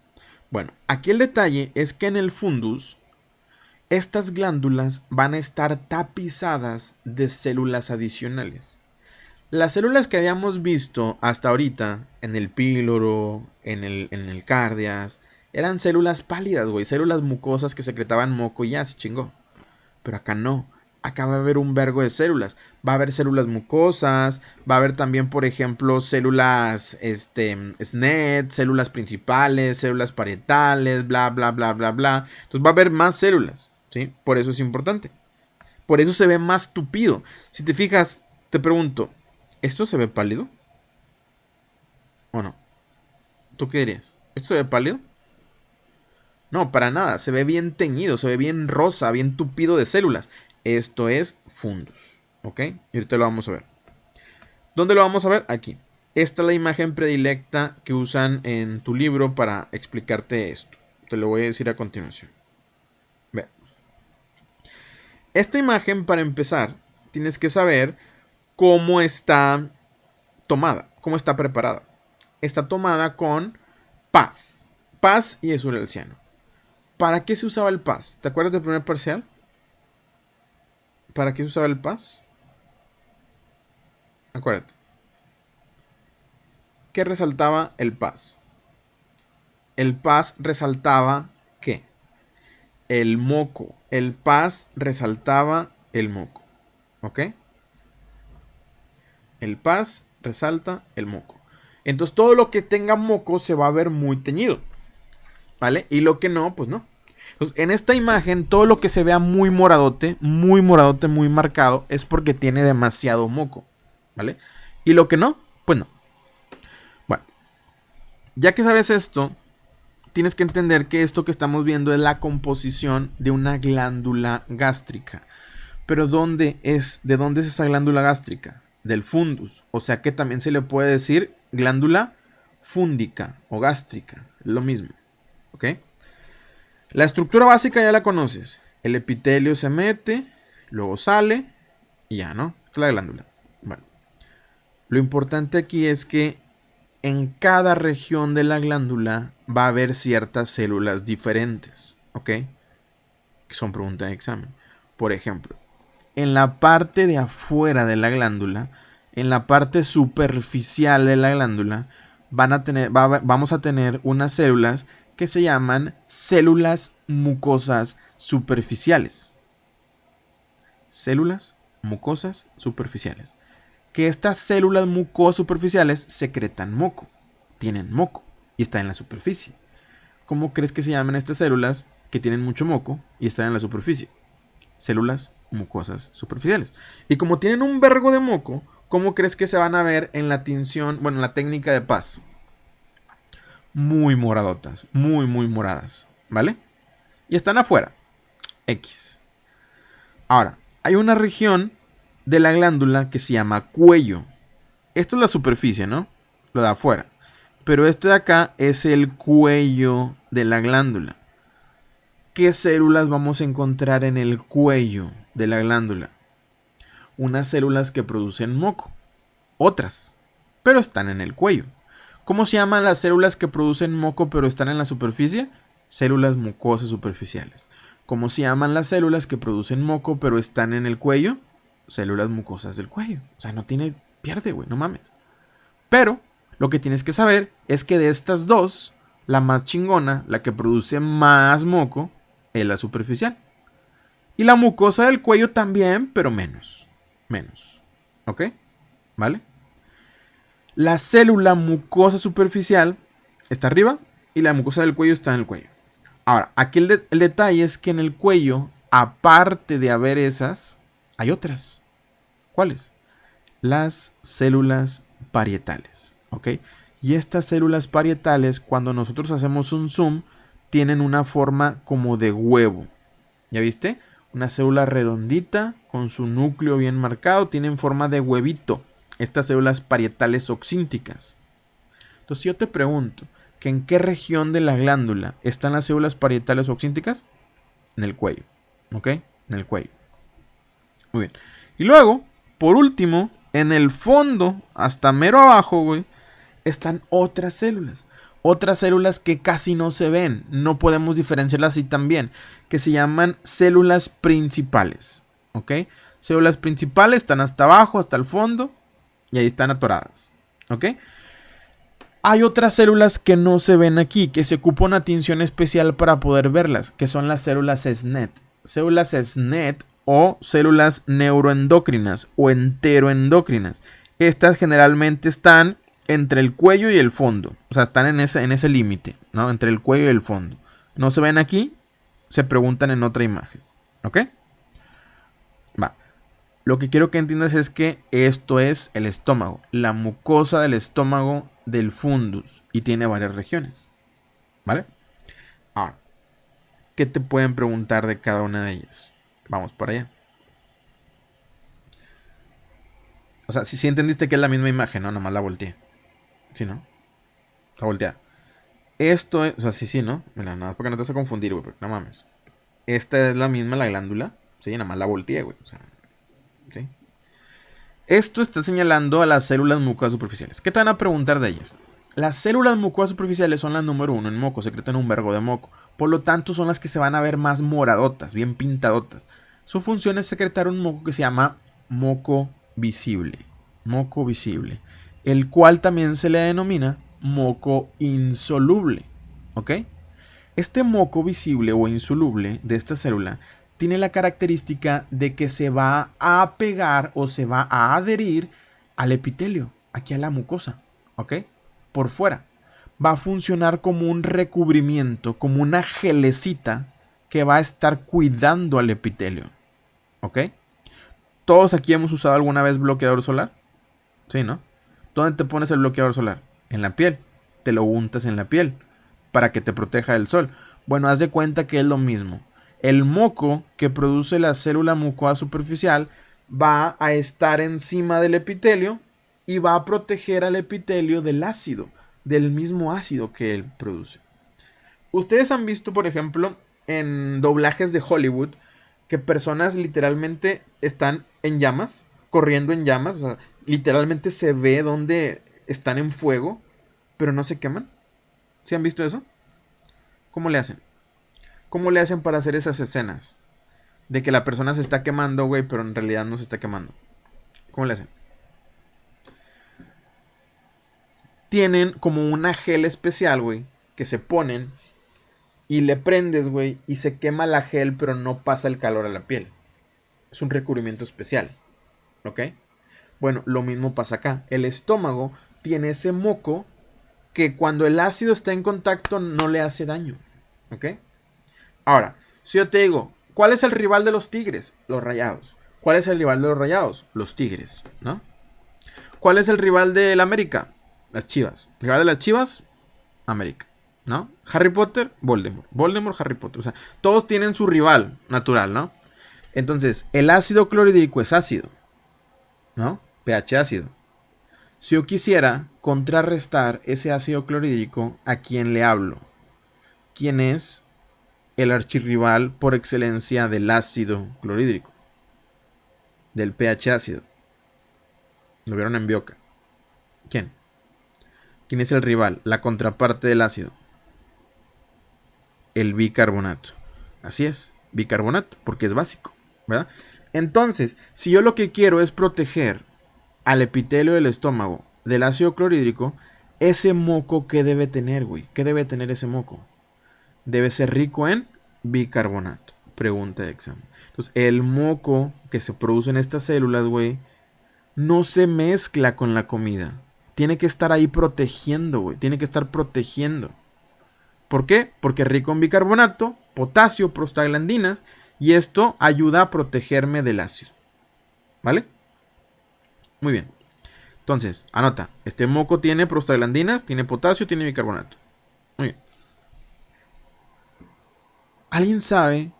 Bueno, aquí el detalle es que en el fundus, estas glándulas van a estar tapizadas de células adicionales. Las células que habíamos visto hasta ahorita, en el píloro, en el cardias, eran células pálidas, güey. Células mucosas que secretaban moco y ya se chingó. Pero acá no. Acá va a haber un vergo de células. Va a haber células mucosas. Va a haber también, por ejemplo, células SNET, células principales, células parietales, bla, bla, bla, bla, bla. Entonces va a haber más células, ¿sí? Por eso es importante. Por eso se ve más tupido. Si te fijas, te pregunto, ¿esto se ve pálido? ¿O no? ¿Tú qué dirías? ¿Esto se ve pálido? No, para nada. Se ve bien teñido, se ve bien rosa, bien tupido de células. Esto es fundus. ¿Ok? Y ahorita lo vamos a ver. ¿Dónde lo vamos a ver? Aquí. Esta es la imagen predilecta que usan en tu libro para explicarte esto. Te lo voy a decir a continuación. Ve. Esta imagen, para empezar, tienes que saber cómo está tomada, cómo está preparada. Está tomada con paz. Paz y azulelciano. ¿Para qué se usaba el paz? ¿Te acuerdas del primer parcial? ¿Para qué se usaba el paz? Acuérdate. ¿Qué resaltaba el paz? El paz resaltaba ¿qué? El moco. El paz resaltaba el moco. ¿Ok? El paz resalta el moco. Entonces todo lo que tenga moco se va a ver muy teñido. ¿Vale? Y lo que no, pues no. Entonces, en esta imagen, todo lo que se vea muy moradote, muy marcado, es porque tiene demasiado moco. ¿Vale? Y lo que no, pues no. Bueno, ya que sabes esto, tienes que entender que esto que estamos viendo es la composición de una glándula gástrica. Pero ¿de dónde es esa glándula gástrica? Del fundus. O sea que también se le puede decir glándula fúndica o gástrica. Es lo mismo. ¿Ok? La estructura básica ya la conoces. El epitelio se mete, luego sale y ya, ¿no? Esta es la glándula. Vale. Lo importante aquí es que en cada región de la glándula va a haber ciertas células diferentes. ¿Ok? Que son preguntas de examen. Por ejemplo, en la parte de afuera de la glándula, en la parte superficial de la glándula, vamos a tener unas células que se llaman células mucosas superficiales. Células mucosas superficiales. Que estas células mucosas superficiales secretan moco, tienen moco y están en la superficie. ¿Cómo crees que se llaman estas células que tienen mucho moco y están en la superficie? Células mucosas superficiales. Y como tienen un vergo de moco, ¿cómo crees que se van a ver en la tinción, bueno, en la técnica de Paz? Muy moradotas, muy moradas, ¿vale? Y están afuera. X. Ahora, hay una región de la glándula que se llama cuello. Esto es la superficie, ¿no? Lo de afuera. Pero esto de acá es el cuello de la glándula. ¿Qué células vamos a encontrar en el cuello de la glándula? Unas células que producen moco. Otras. Pero están en el cuello. ¿Cómo se llaman las células que producen moco pero están en la superficie? Células mucosas superficiales. ¿Cómo se llaman las células que producen moco pero están en el cuello? Células mucosas del cuello. O sea, no tiene pierde, güey, no mames. Pero lo que tienes que saber es que de estas dos, la más chingona, la que produce más moco, es la superficial. Y la mucosa del cuello también, pero menos. Menos. ¿Ok? ¿Vale? La célula mucosa superficial está arriba y la mucosa del cuello está en el cuello. Ahora, aquí el detalle es que en el cuello, aparte de haber esas, hay otras. ¿Cuáles? Las células parietales. ¿Ok? Y estas células parietales, cuando nosotros hacemos un zoom, tienen una forma como de huevo. ¿Ya viste? Una célula redondita con su núcleo bien marcado, tienen forma de huevito. Estas células parietales oxínticas. Entonces, si yo te pregunto que en qué región de la glándula están las células parietales oxínticas, en el cuello. ¿Ok? En el cuello. Muy bien. Y luego, por último, en el fondo, hasta mero abajo, güey, están otras células. Otras células que casi no se ven. No podemos diferenciarlas así también. Que se llaman células principales. ¿Ok? Células principales están hasta abajo, hasta el fondo. Y ahí están atoradas. ¿Ok? Hay otras células que no se ven aquí, que se ocupa una tinción especial para poder verlas, que son las células SNET. Células SNET o células neuroendocrinas o enteroendocrinas. Estas generalmente están entre el cuello y el fondo. O sea, están en ese límite, ¿no? Entre el cuello y el fondo. No se ven aquí, se preguntan en otra imagen. ¿Ok? Va. Lo que quiero que entiendas es que esto es el estómago, la mucosa del estómago del fundus y tiene varias regiones. ¿Vale? Ahora, ¿qué te pueden preguntar de cada una de ellas? Vamos para allá. O sea, si entendiste que es la misma imagen, ¿no? Nomás la volteé. ¿Sí, no? Está volteada. Esto es, o sea, sí, ¿no? Mira, nada, porque no te vas a confundir, güey, no mames. Esta es la misma, la glándula. Sí, nada más la volteé, güey. O sea, ¿sí? Esto está señalando a las células mucosas superficiales. ¿Qué te van a preguntar de ellas? Las células mucosas superficiales son las número 1 en moco, secretan un vergo de moco. Por lo tanto, son las que se van a ver más moradotas, bien pintadotas. Su función es secretar un moco que se llama moco visible. Moco visible. El cual también se le denomina moco insoluble. ¿Ok? Este moco visible o insoluble de esta célula tiene la característica de que se va a pegar o se va a adherir al epitelio, aquí a la mucosa, ¿ok? Por fuera. Va a funcionar como un recubrimiento, como una gelecita que va a estar cuidando al epitelio, ¿ok? Todos aquí hemos usado alguna vez bloqueador solar, ¿sí, no? ¿Dónde te pones el bloqueador solar? En la piel, te lo untas en la piel para que te proteja del sol. Bueno, haz de cuenta que es lo mismo. el moco que produce la célula mucosa superficial va a estar encima del epitelio y va a proteger al epitelio del ácido, del mismo ácido que él produce. Ustedes han visto, por ejemplo, en doblajes de Hollywood, que personas literalmente están en llamas, corriendo en llamas, o sea, literalmente se ve donde están en fuego, pero no se queman. ¿Sí han visto eso? ¿Cómo le hacen? ¿Cómo le hacen para hacer esas escenas? De que la persona se está quemando, güey, pero en realidad no se está quemando. ¿Cómo le hacen? Tienen como una gel especial, güey, que se ponen y le prendes, güey, y se quema la gel, pero no pasa el calor a la piel. Es un recubrimiento especial, ¿ok? Bueno, lo mismo pasa acá. El estómago tiene ese moco que cuando el ácido está en contacto no le hace daño, ¿ok? Ahora, si yo te digo, ¿cuál es el rival de los Tigres? Los Rayados. ¿Cuál es el rival de los Rayados? Los Tigres, ¿no? ¿Cuál es el rival del América? Las Chivas. ¿Rival de las Chivas? América, ¿no? Harry Potter, Voldemort. Voldemort, Harry Potter. O sea, todos tienen su rival natural, ¿no? Entonces, el ácido clorhídrico es ácido, ¿no? pH ácido. Si yo quisiera contrarrestar ese ácido clorhídrico, ¿a quién le hablo? ¿Quién es el archirrival por excelencia del ácido clorhídrico? Del pH ácido. Lo vieron en Bioca. ¿Quién? ¿Quién es el rival? La contraparte del ácido. El bicarbonato. Así es, bicarbonato, porque es básico, ¿verdad? Entonces, si yo lo que quiero es proteger al epitelio del estómago del ácido clorhídrico, ese moco, ¿qué debe tener, güey? ¿Qué debe tener ese moco? Debe ser rico en bicarbonato. Pregunta de examen. Entonces, el moco que se produce en estas células, güey, no se mezcla con la comida. Tiene que estar ahí protegiendo, güey. Tiene que estar protegiendo. ¿Por qué? Porque es rico en bicarbonato, potasio, prostaglandinas, y esto ayuda a protegerme del ácido. ¿Vale? Muy bien. Entonces, anota. Este moco tiene prostaglandinas, tiene potasio, tiene bicarbonato. Muy bien. ¿Alguien sabe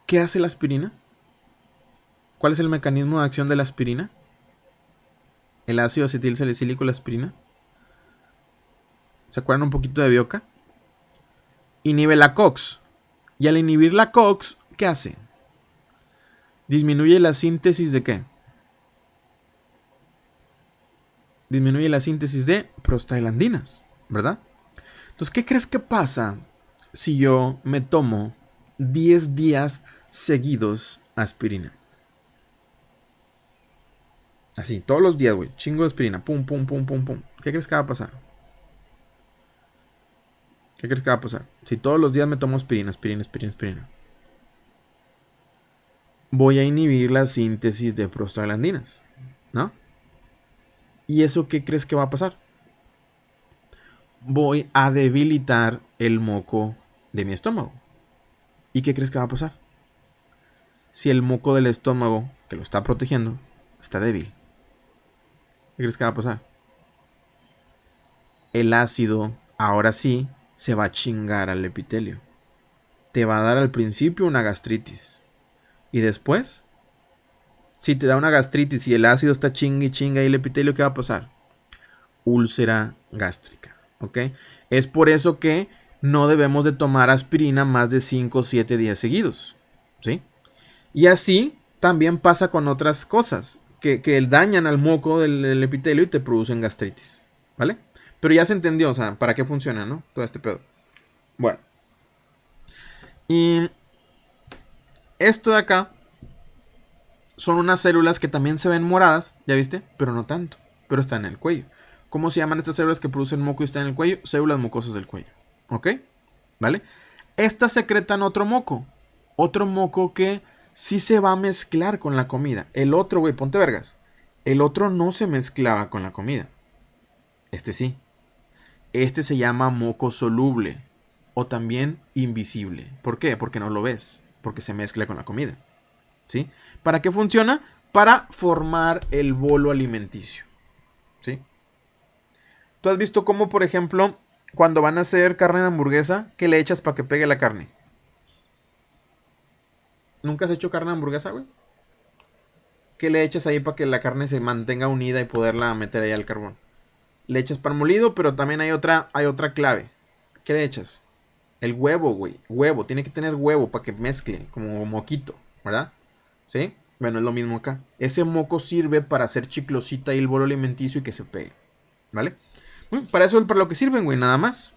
qué hace la aspirina? ¿Cuál es el mecanismo de acción de la aspirina? El ácido acetilsalicílico, la aspirina. ¿Se acuerdan un poquito de Bioca? Inhibe la COX. Y al inhibir la COX, ¿qué hace? Disminuye la síntesis de ¿qué? Disminuye la síntesis de prostaglandinas, ¿verdad? Entonces, ¿qué crees que pasa si yo me tomo 10 días seguidos aspirina? Así, todos los días, güey. Chingo de aspirina. Pum, pum, pum, pum, pum. ¿Qué crees que va a pasar? ¿Qué crees que va a pasar? Si todos los días me tomo aspirina, aspirina, aspirina, aspirina. Voy a inhibir la síntesis de prostaglandinas, ¿no? ¿Y eso qué crees que va a pasar? Voy a debilitar el moco de mi estómago. ¿Y qué crees que va a pasar? Si el moco del estómago, que lo está protegiendo, está débil, ¿qué crees que va a pasar? El ácido, ahora sí, se va a chingar al epitelio. Te va a dar al principio una gastritis. Y después, si te da una gastritis y el ácido está chinga y chinga y el epitelio, ¿qué va a pasar? Úlcera gástrica, ¿ok? Es por eso que no debemos de tomar aspirina más de 5 o 7 días seguidos, ¿sí? Y así también pasa con otras cosas que dañan al moco del epitelio y te producen gastritis, ¿vale? Pero ya se entendió, o sea, para qué funciona, ¿no? Todo este pedo. Bueno. Y esto de acá son unas células que también se ven moradas, ¿ya viste? Pero no tanto, pero están en el cuello. ¿Cómo se llaman estas células que producen moco y están en el cuello? Células mucosas del cuello, ¿ok? ¿Vale? Estas secretan otro moco que sí se va a mezclar con la comida. El otro, güey, ponte vergas. El otro no se mezclaba con la comida. Este sí. Este se llama moco soluble o también invisible. ¿Por qué? Porque no lo ves, porque se mezcla con la comida. ¿Sí? ¿Para qué funciona? Para formar el bolo alimenticio. ¿Sí? ¿Tú has visto cómo, por ejemplo, cuando van a hacer carne de hamburguesa, qué le echas para que pegue la carne? ¿Nunca has hecho carne de hamburguesa, güey? ¿Qué le echas ahí para que la carne se mantenga unida y poderla meter ahí al carbón? Le echas pan molido, pero también hay otra clave. ¿Qué le echas? El huevo, güey. Huevo. Tiene que tener huevo para que mezcle. Como moquito. ¿Verdad? ¿Sí? Bueno, es lo mismo acá. Ese moco sirve para hacer chiclosita y el bolo alimenticio y que se pegue. ¿Vale? Bueno, para eso es para lo que sirven, güey. Nada más.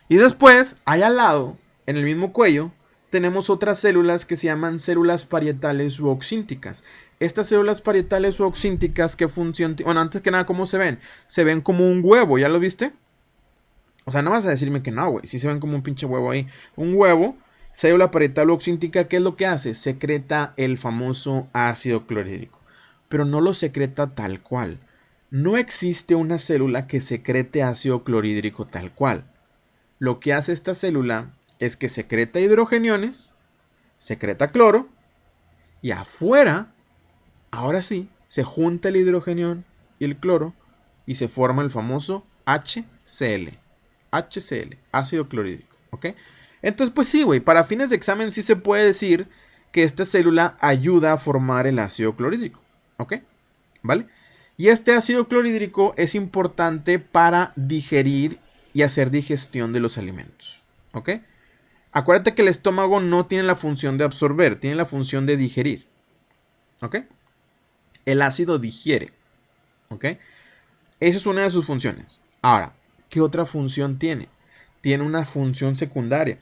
Y después, ahí al lado, en el mismo cuello, tenemos otras células que se llaman células parietales u oxínticas. Estas células parietales u oxínticas, ¿qué función tienen? Bueno, antes que nada, ¿cómo se ven? Se ven como un huevo, ¿ya lo viste? O sea, no vas a decirme que no, güey. Si se ven como un pinche huevo ahí. Un huevo, célula parietal u oxíntica, ¿qué es lo que hace? Secreta el famoso ácido clorhídrico. Pero no lo secreta tal cual. No existe una célula que secrete ácido clorhídrico tal cual. Lo que hace esta célula es que secreta hidrogeniones, secreta cloro, y afuera, ahora sí, se junta el hidrogenión y el cloro y se forma el famoso HCl. HCl, ácido clorhídrico, ¿ok? Entonces, pues sí, güey, para fines de examen sí se puede decir que esta célula ayuda a formar el ácido clorhídrico, ¿ok? ¿Vale? Y este ácido clorhídrico es importante para digerir y hacer digestión de los alimentos, ¿ok? Acuérdate que el estómago no tiene la función de absorber, tiene la función de digerir, ¿ok? El ácido digiere, ¿ok? Esa es una de sus funciones. Ahora, ¿qué otra función tiene? Tiene una función secundaria.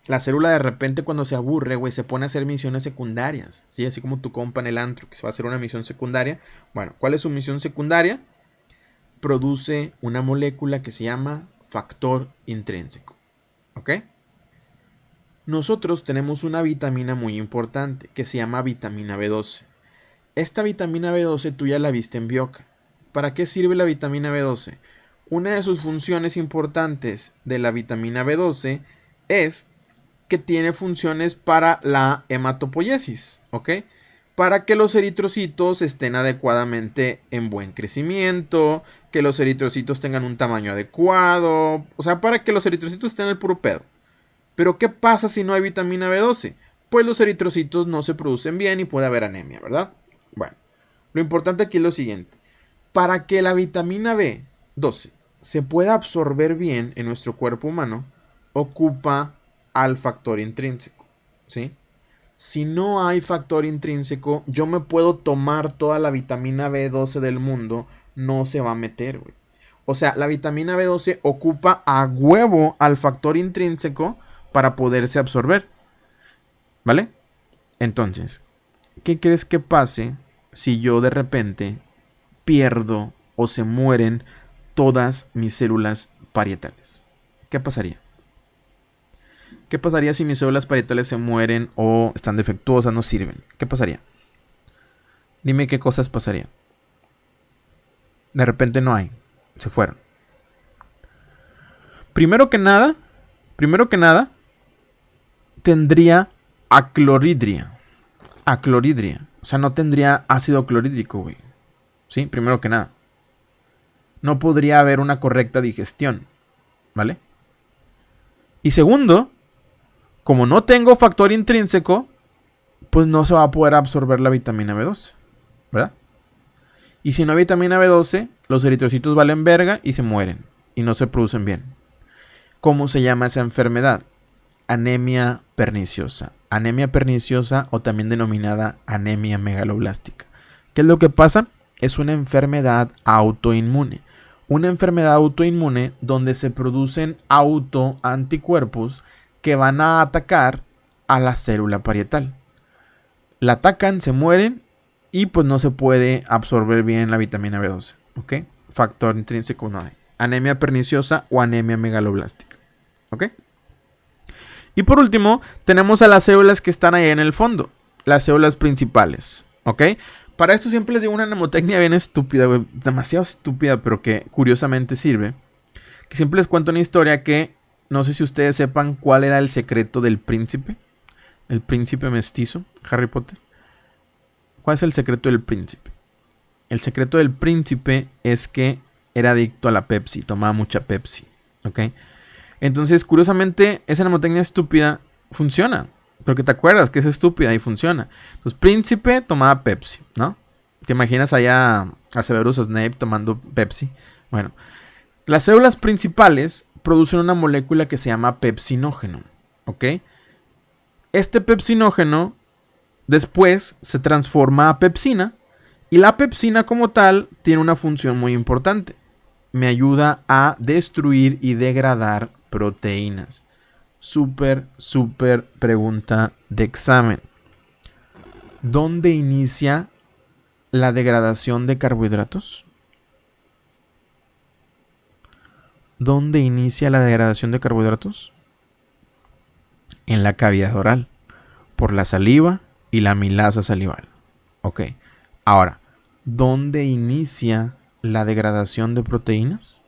La célula de repente cuando se aburre, güey, se pone a hacer misiones secundarias, ¿sí? Así como tu compa en el antro, que se va a hacer una misión secundaria. Bueno, ¿cuál es su misión secundaria? Produce una molécula que se llama factor intrínseco, ¿ok? Nosotros tenemos una vitamina muy importante que se llama vitamina B12. Esta vitamina B12 tú ya la viste en Bioca. ¿Para qué sirve la vitamina B12? Una de sus funciones importantes de la vitamina B12 es que tiene funciones para la hematopoiesis, ¿ok? Para que los eritrocitos estén adecuadamente en buen crecimiento, que los eritrocitos tengan un tamaño adecuado, o sea, para que los eritrocitos estén en el puro pedo. Pero ¿qué pasa si no hay vitamina B12? Pues los eritrocitos no se producen bien y puede haber anemia, ¿verdad? Bueno, lo importante aquí es lo siguiente. Para que la vitamina B12 se pueda absorber bien en nuestro cuerpo humano, ocupa al factor intrínseco, ¿sí? Si no hay factor intrínseco, yo me puedo tomar toda la vitamina B12 del mundo, no se va a meter, güey. O sea, la vitamina B12 ocupa a huevo al factor intrínseco para poderse absorber, ¿vale? Entonces, ¿qué crees que pase si yo de repente pierdo o se mueren todas mis células parietales? ¿Qué pasaría? ¿Qué pasaría si mis células parietales se mueren o están defectuosas, no sirven? ¿Qué pasaría? Dime qué cosas pasarían. De repente no hay. Se fueron. Primero que nada, tendría acloridria. Acloridria. O sea, no tendría ácido clorhídrico, güey. ¿Sí? Primero que nada. No podría haber una correcta digestión. ¿Vale? Y segundo, como no tengo factor intrínseco, pues no se va a poder absorber la vitamina B12, ¿verdad? Y si no hay vitamina B12, los eritrocitos valen verga y se mueren. Y no se producen bien. ¿Cómo se llama esa enfermedad? Anemia perniciosa. Anemia perniciosa o también denominada anemia megaloblástica. ¿Qué es lo que pasa? Es una enfermedad autoinmune. Una enfermedad autoinmune donde se producen autoanticuerpos que van a atacar a la célula parietal. La atacan, se mueren y pues no se puede absorber bien la vitamina B12. ¿Ok? Factor intrínseco no hay. Anemia perniciosa o anemia megaloblástica. ¿Ok? Y por último, tenemos a las células que están ahí en el fondo. Las células principales. ¿Ok? Para esto siempre les digo una mnemotecnia bien estúpida, güey. Demasiado estúpida, pero que curiosamente sirve. Que siempre les cuento una historia que no sé si ustedes sepan cuál era el secreto del príncipe. El príncipe mestizo, Harry Potter. ¿Cuál es el secreto del príncipe? El secreto del príncipe es que era adicto a la Pepsi. Tomaba mucha Pepsi. ¿Ok? Entonces, curiosamente, esa mnemotecnia estúpida funciona. Porque te acuerdas que es estúpida y funciona. Entonces, Príncipe tomaba Pepsi, ¿no? ¿Te imaginas allá a Severus Snape tomando Pepsi? Bueno, las células principales producen una molécula que se llama pepsinógeno, ¿ok? Este pepsinógeno después se transforma a pepsina y la pepsina como tal tiene una función muy importante. Me ayuda a destruir y degradar proteínas. Súper pregunta de examen. ¿Dónde inicia la degradación de carbohidratos? ¿Dónde inicia la degradación de carbohidratos? En la cavidad oral, por la saliva y la amilasa salival. Ok. Ahora, ¿dónde inicia la degradación de proteínas?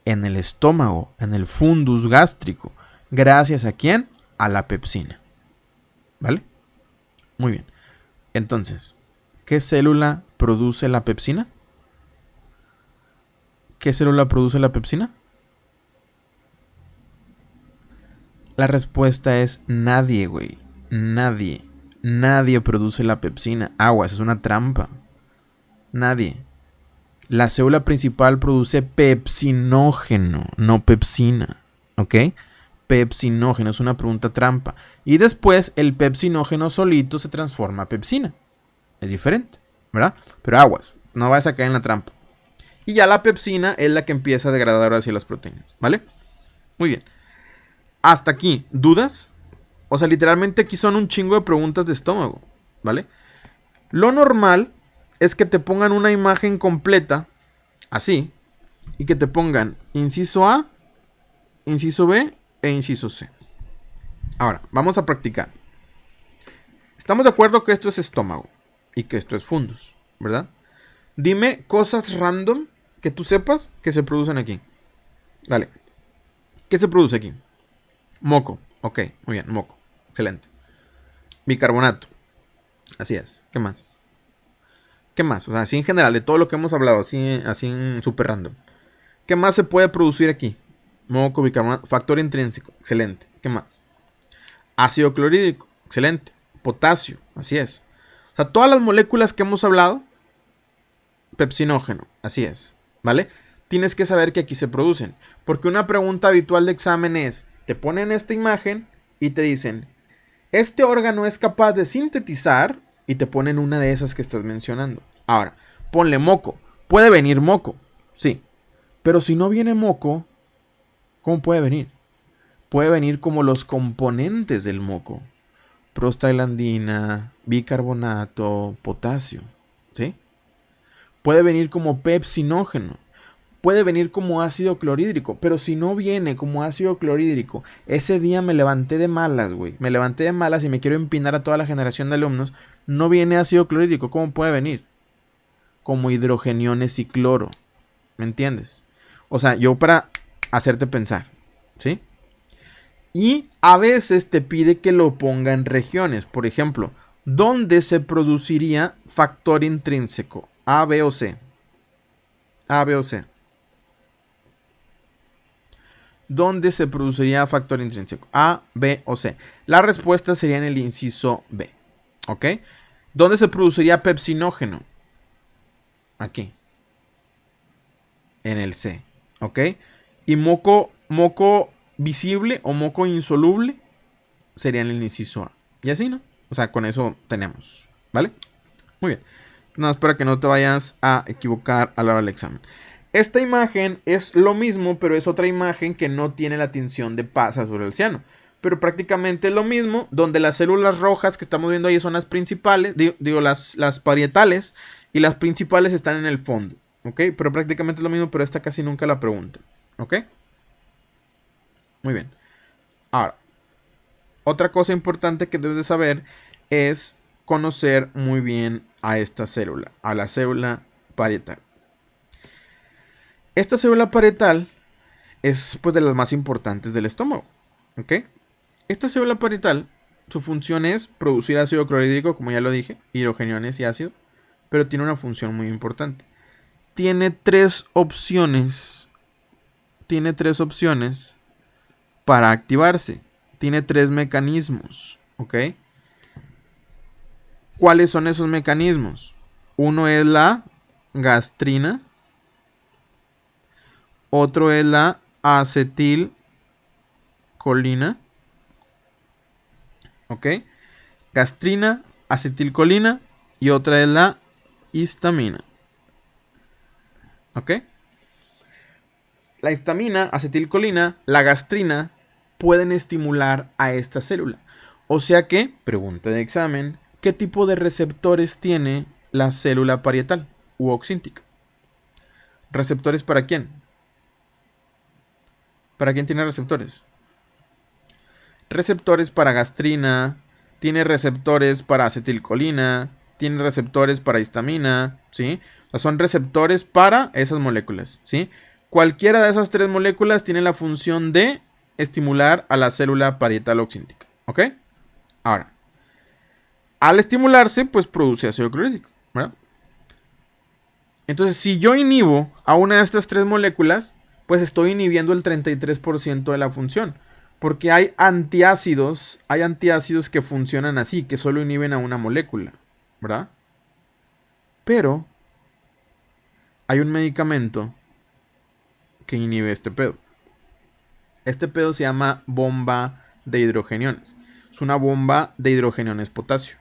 En el estómago, en el fundus gástrico. ¿Gracias a quién? A la pepsina. ¿Vale? Muy bien. Entonces, ¿qué célula produce la pepsina? ¿Qué célula produce la pepsina? La respuesta es nadie, güey. Nadie. Nadie produce la pepsina. Aguas, es una trampa. Nadie. La célula principal produce pepsinógeno, no pepsina. ¿Ok? Pepsinógeno es una pregunta trampa. Y después el pepsinógeno solito se transforma a pepsina. Es diferente, ¿verdad? Pero aguas, no vayas a caer en la trampa. Y ya la pepsina es la que empieza a degradar hacia las proteínas, ¿vale? Muy bien. Hasta aquí, ¿dudas? O sea, literalmente aquí son un chingo de preguntas de estómago, ¿vale? Lo normal es que te pongan una imagen completa, así, y que te pongan inciso A, inciso B e inciso C. Ahora, vamos a practicar. Estamos de acuerdo que esto es estómago y que esto es fundus, ¿verdad? Dime cosas random que tú sepas que se producen aquí. Dale. ¿Qué se produce aquí? Moco. Ok, muy bien, moco. Excelente. Bicarbonato. Así es. ¿Qué más? ¿Qué más? O sea, así en general, de todo lo que hemos hablado, así en súper random. ¿Qué más se puede producir aquí? Moco, bicarbonato, factor intrínseco. Excelente. ¿Qué más? Ácido clorhídrico. Excelente. Potasio. Así es. O sea, todas las moléculas que hemos hablado, pepsinógeno. Así es. ¿Vale? Tienes que saber que aquí se producen. Porque una pregunta habitual de examen es, te ponen esta imagen y te dicen, este órgano es capaz de sintetizar, y te ponen una de esas que estás mencionando. Ahora, ponle moco. Puede venir moco, sí. Pero si no viene moco, ¿cómo puede venir? Puede venir como los componentes del moco. Prostaglandina, bicarbonato, potasio, ¿sí? Puede venir como pepsinógeno. Puede venir como ácido clorhídrico, pero si no viene como ácido clorhídrico, ese día me levanté de malas, güey. Me levanté de malas y me quiero empinar a toda la generación de alumnos. No viene ácido clorhídrico, ¿cómo puede venir? Como hidrogeniones y cloro. ¿Me entiendes? O sea, yo para hacerte pensar, ¿sí? Y a veces te pide que lo ponga en regiones. Por ejemplo, ¿dónde se produciría factor intrínseco? A, B o C. A, B o C. ¿Dónde se produciría factor intrínseco? A, B o C. La respuesta sería en el inciso B. ¿Ok? ¿Dónde se produciría pepsinógeno? Aquí. En el C. ¿Ok? Y moco visible o moco insoluble sería en el inciso A. Y así, ¿no? O sea, con eso tenemos. ¿Vale? Muy bien. Nada más para que no te vayas a equivocar a la hora del examen. Esta imagen es lo mismo, pero es otra imagen que no tiene la tinción de pasa sobre el ciano. Pero prácticamente es lo mismo, donde las células rojas que estamos viendo ahí son las principales, digo las parietales, y las principales están en el fondo. ¿Ok? Pero prácticamente es lo mismo, pero esta casi nunca la preguntan. ¿Ok? Muy bien. Ahora, otra cosa importante que debes de saber es conocer muy bien a esta célula, a la célula parietal. Esta célula parietal es pues de las más importantes del estómago, ¿ok? Esta célula parietal, su función es producir ácido clorhídrico, como ya lo dije, hidrogeniones y ácido, pero tiene una función muy importante. Tiene tres opciones para activarse. tiene 3 mecanismos, ¿ok? ¿Cuáles son esos mecanismos? Uno es la gastrina, otro es la acetilcolina, ¿ok? Gastrina, acetilcolina y otra es la histamina, ¿ok? La histamina, acetilcolina, la gastrina pueden estimular a esta célula. O sea que, pregunta de examen, ¿qué tipo de receptores tiene la célula parietal u oxíntica? ¿Receptores para quién? ¿Para quién tiene receptores? Receptores para gastrina, tiene receptores para acetilcolina, tiene receptores para histamina, ¿sí? O sea, son receptores para esas moléculas, ¿sí? Cualquiera de esas 3 moléculas tiene la función de estimular a la célula parietal oxíntica, ¿ok? Ahora, al estimularse, pues produce ácido clorhídrico, ¿verdad? Entonces, si yo inhibo a una de estas 3 moléculas, pues estoy inhibiendo el 33% de la función. Porque hay antiácidos que funcionan así, que solo inhiben a una molécula, ¿verdad? Pero hay un medicamento que inhibe este pedo. Este pedo se llama bomba de hidrogeniones. Es una bomba de hidrogeniones potasio,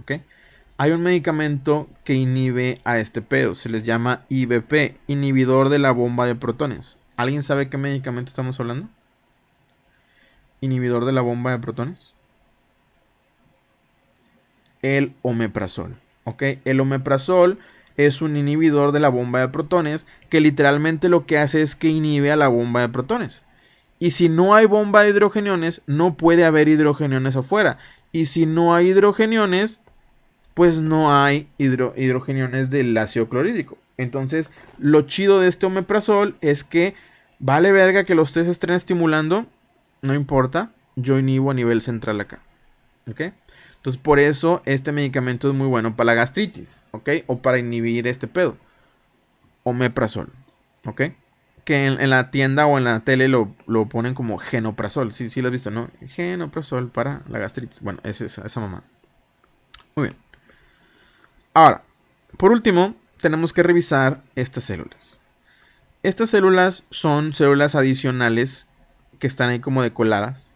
¿ok? Hay un medicamento que inhibe a este pedo, se les llama IBP, inhibidor de la bomba de protones. ¿Alguien sabe qué medicamento estamos hablando? Inhibidor de la bomba de protones. El omeprazol, ¿ok? El omeprazol es un inhibidor de la bomba de protones que literalmente lo que hace es que inhibe a la bomba de protones. Y si no hay bomba de hidrogeniones, no puede haber hidrogeniones afuera. Y si no hay hidrogeniones, pues no hay hidrogeniones del ácido clorhídrico. Entonces, lo chido de este omeprazol es que vale verga que los tres estén estimulando, no importa, yo inhibo a nivel central acá, ¿ok? Entonces, por eso este medicamento es muy bueno para la gastritis, ¿ok? O para inhibir este pedo. Omeprazol, ¿ok? Que en la tienda o en la tele lo ponen como genoprazol. Sí lo has visto, ¿no? Genoprazol para la gastritis. Bueno, es esa mamá. Muy bien. Ahora, por último, tenemos que revisar estas células. Estas células son células adicionales que están ahí como decoladas,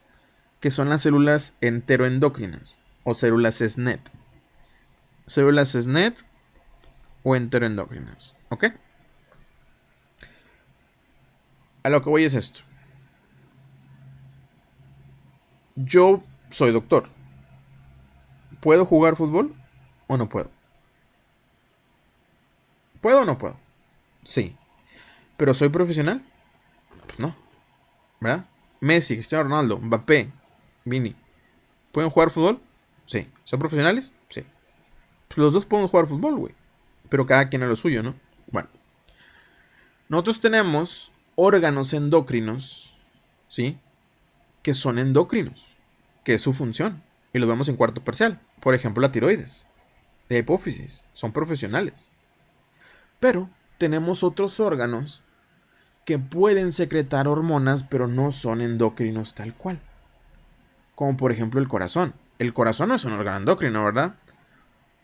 que son las células enteroendocrinas o células SNET. Células SNET o enteroendocrinas, ¿ok? A lo que voy es esto. Yo soy doctor. ¿Puedo jugar fútbol o no puedo? ¿Puedo o no puedo? Sí. ¿Pero soy profesional? Pues no, ¿verdad? Messi, Cristiano Ronaldo, Mbappé, Vini, ¿pueden jugar fútbol? Sí. ¿Son profesionales? Sí. Pues los dos podemos jugar fútbol, güey. Pero cada quien a lo suyo, ¿no? Bueno. Nosotros tenemos órganos endocrinos, ¿sí? Que son endocrinos, que es su función. Y los vemos en cuarto parcial. Por ejemplo, la tiroides, la hipófisis, son profesionales. Pero tenemos otros órganos que pueden secretar hormonas, pero no son endocrinos tal cual. Como por ejemplo el corazón. El corazón no es un órgano endocrino, ¿verdad?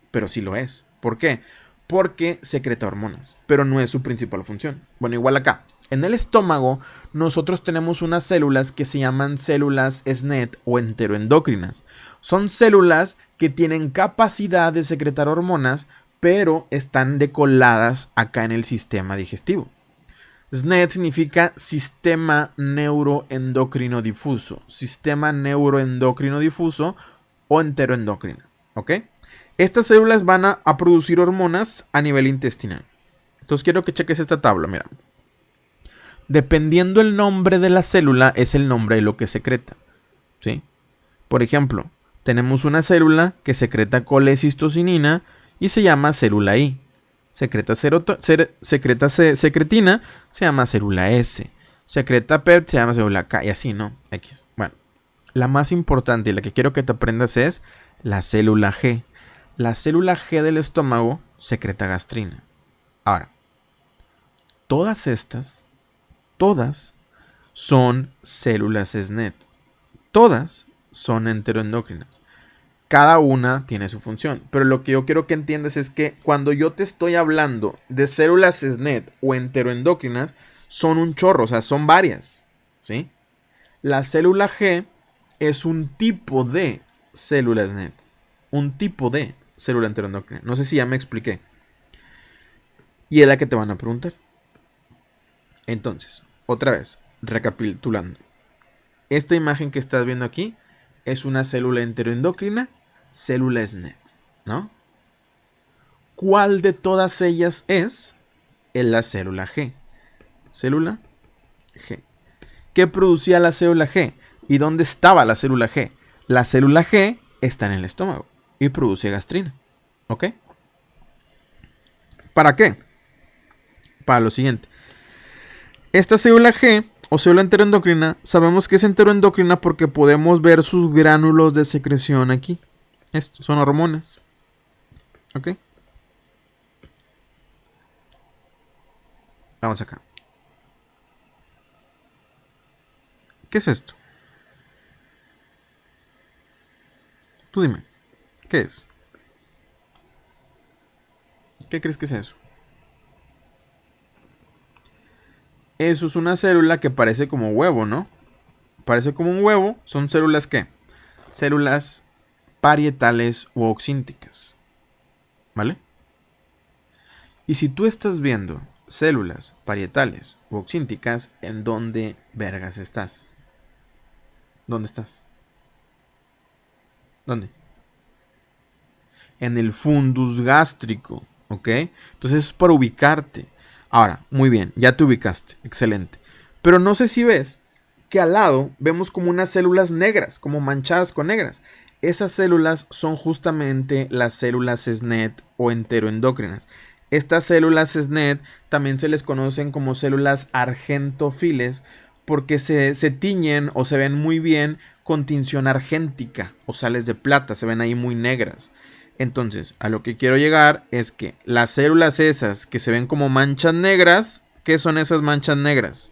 Pero sí lo es. ¿Por qué? Porque secreta hormonas, pero no es su principal función. Bueno, igual acá. En el estómago, nosotros tenemos unas células que se llaman células SNET o enteroendocrinas. Son células que tienen capacidad de secretar hormonas, pero están decoladas acá en el sistema digestivo. SNET significa Sistema Neuroendocrino Difuso. Sistema Neuroendocrino Difuso o enteroendocrina. ¿Ok? Estas células van a producir hormonas a nivel intestinal. Entonces quiero que cheques esta tabla, mira. Dependiendo el nombre de la célula, es el nombre de lo que secreta. ¿Sí? Por ejemplo, tenemos una célula que secreta colecistocinina y se llama célula I. Secreta secretina, se llama célula S. Secreta PEP, se llama célula K. Y así, ¿no? X. Bueno, la más importante y la que quiero que te aprendas es la célula G. La célula G del estómago secreta gastrina. Ahora, todas son células SNET. todas son enteroendocrinas. Cada una tiene su función. Pero lo que yo quiero que entiendas es que cuando yo te estoy hablando de células SNET o enteroendocrinas, son un chorro, o sea, son varias, ¿sí? La célula G es un tipo de célula SNET. Un tipo de célula enteroendocrina. No sé si ya me expliqué. Y es la que te van a preguntar. Entonces, otra vez, recapitulando. Esta imagen que estás viendo aquí es una célula enteroendocrina, célula SNET, ¿no? ¿Cuál de todas ellas es? Es la célula G. Célula G. ¿Qué producía la célula G? ¿Y dónde estaba la célula G? La célula G está en el estómago y produce gastrina. ¿Ok? ¿Para qué? Para lo siguiente. Esta célula G o célula enteroendocrina, sabemos que es enteroendocrina porque podemos ver sus gránulos de secreción aquí. Estos son hormonas. ¿Ok? Vamos acá. ¿Qué es esto? Tú dime. ¿Qué es? ¿Qué crees que es eso? Eso es una célula que parece como huevo, ¿no? Parece como un huevo. ¿Son células qué? Células parietales u oxínticas. ¿Vale? Y si tú estás viendo células parietales u oxínticas, ¿en dónde vergas estás? ¿Dónde estás? ¿Dónde? En el fundus gástrico, ¿ok? Entonces es para ubicarte. Ahora, muy bien, ya te ubicaste, excelente. Pero no sé si ves que al lado vemos como unas células negras, como manchadas con negras. Esas células son justamente las células SNET o enteroendocrinas. Estas células SNET también se les conocen como células argentofiles porque se tiñen o se ven muy bien con tinción argéntica o sales de plata, se ven ahí muy negras. Entonces, a lo que quiero llegar es que las células esas que se ven como manchas negras, ¿qué son esas manchas negras?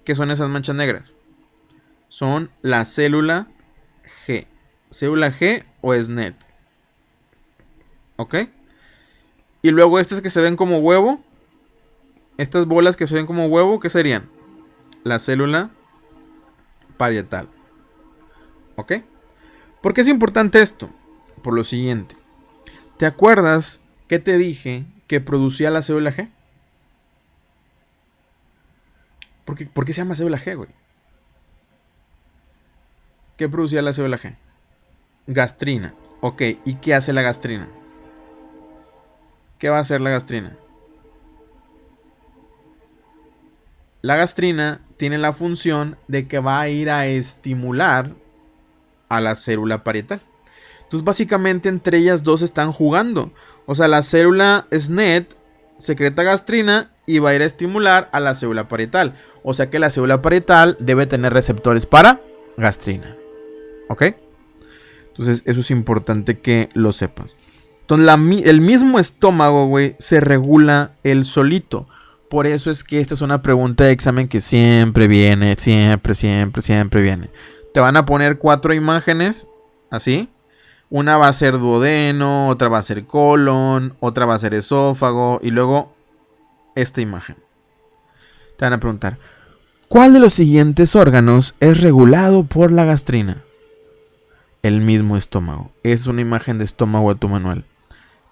¿Qué son esas manchas negras? Son la célula G. Célula G o SNET. ¿Ok? Y luego estas que se ven como huevo, estas bolas que se ven como huevo, ¿qué serían? La célula parietal. ¿Ok? ¿Por qué es importante esto? Por lo siguiente. ¿Te acuerdas que te dije que producía la célula G? ¿Por qué se llama célula G, güey? ¿Qué producía la célula G? Gastrina. Ok, ¿y qué hace la gastrina? ¿Qué va a hacer la gastrina? La gastrina tiene la función de que va a ir a estimular a la célula parietal. Entonces, básicamente entre ellas dos están jugando. O sea, la célula SNET secreta gastrina y va a ir a estimular a la célula parietal. O sea que la célula parietal debe tener receptores para gastrina. ¿Ok? Entonces, eso es importante que lo sepas. Entonces, el mismo estómago, güey, se regula él solito. Por eso es que esta es una pregunta de examen que siempre viene, siempre viene. Te van a poner 4 imágenes, así. Una va a ser duodeno, otra va a ser colon, otra va a ser esófago y luego esta imagen. Te van a preguntar, ¿cuál de los siguientes órganos es regulado por la gastrina? El mismo estómago. Es una imagen de estómago a tu manual.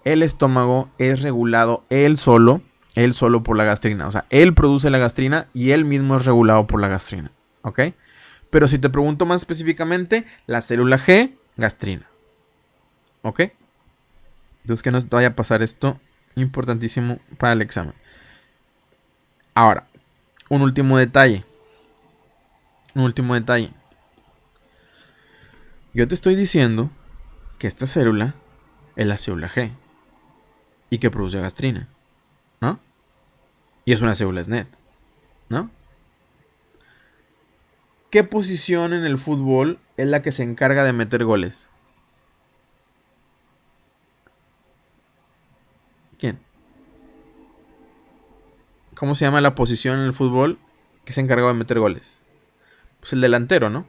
El estómago es regulado él solo por la gastrina. O sea, él produce la gastrina y él mismo es regulado por la gastrina. ¿Ok? Pero si te pregunto más específicamente, la célula G, gastrina. ¿Ok? Entonces que no te vaya a pasar esto, importantísimo para el examen. Ahora, un último detalle. Yo te estoy diciendo que esta célula es la célula G y que produce gastrina, ¿no? Y es una célula SNET, ¿no? ¿Qué posición en el fútbol es la que se encarga de meter goles? ¿Quién? ¿Cómo se llama la posición en el fútbol que se encarga de meter goles? Pues el delantero, ¿no?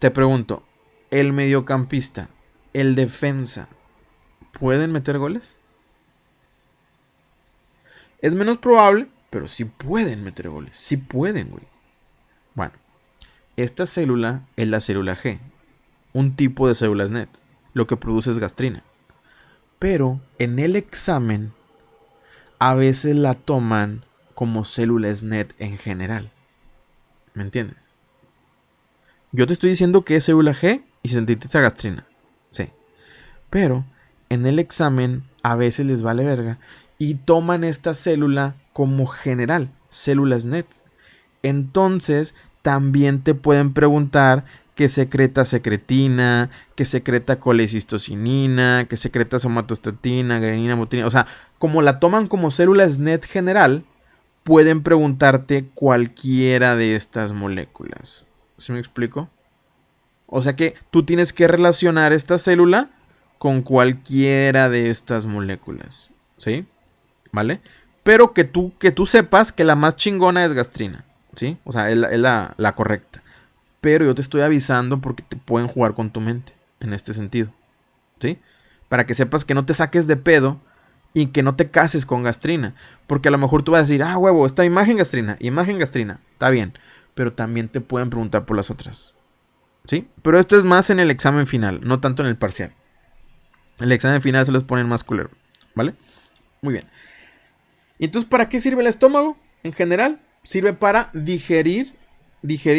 te pregunto, ¿el mediocampista, el defensa, pueden meter goles? Es menos probable, pero sí pueden meter goles. Sí pueden, güey. Bueno, esta célula es la célula G, un tipo de células NET. Lo que produce es gastrina. Pero en el examen, a veces la toman como células NET en general. ¿Me entiendes? Yo te estoy diciendo que es célula G y sintetiza gastrina. Sí. Pero en el examen a veces les vale verga y toman esta célula como general, células NET. Entonces también te pueden preguntar que secreta secretina, que secreta colecistocinina, que secreta somatostatina, granina, mutina. O sea, como la toman como células NET general, pueden preguntarte cualquiera de estas moléculas. ¿Sí me explico? O sea que tú tienes que relacionar esta célula con cualquiera de estas moléculas. ¿Sí? ¿Vale? Pero que tú sepas que la más chingona es gastrina. ¿Sí? O sea, es la correcta. Pero yo te estoy avisando porque te pueden jugar con tu mente. En este sentido. ¿Sí? Para que sepas que no te saques de pedo y que no te cases con gastrina. Porque a lo mejor tú vas a decir, ah, huevo, esta imagen gastrina. Está bien. Pero también te pueden preguntar por las otras. ¿Sí? Pero esto es más en el examen final, no tanto en el parcial. En el examen final se los ponen más culero. ¿Vale? Muy bien. ¿Y entonces para qué sirve el estómago? En general, sirve para digerir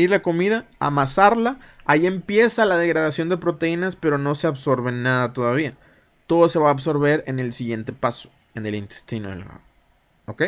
la comida, amasarla. Ahí empieza la degradación de proteínas, pero no se absorbe nada todavía. Todo se va a absorber en el siguiente paso, en el intestino delgado. ¿Ok?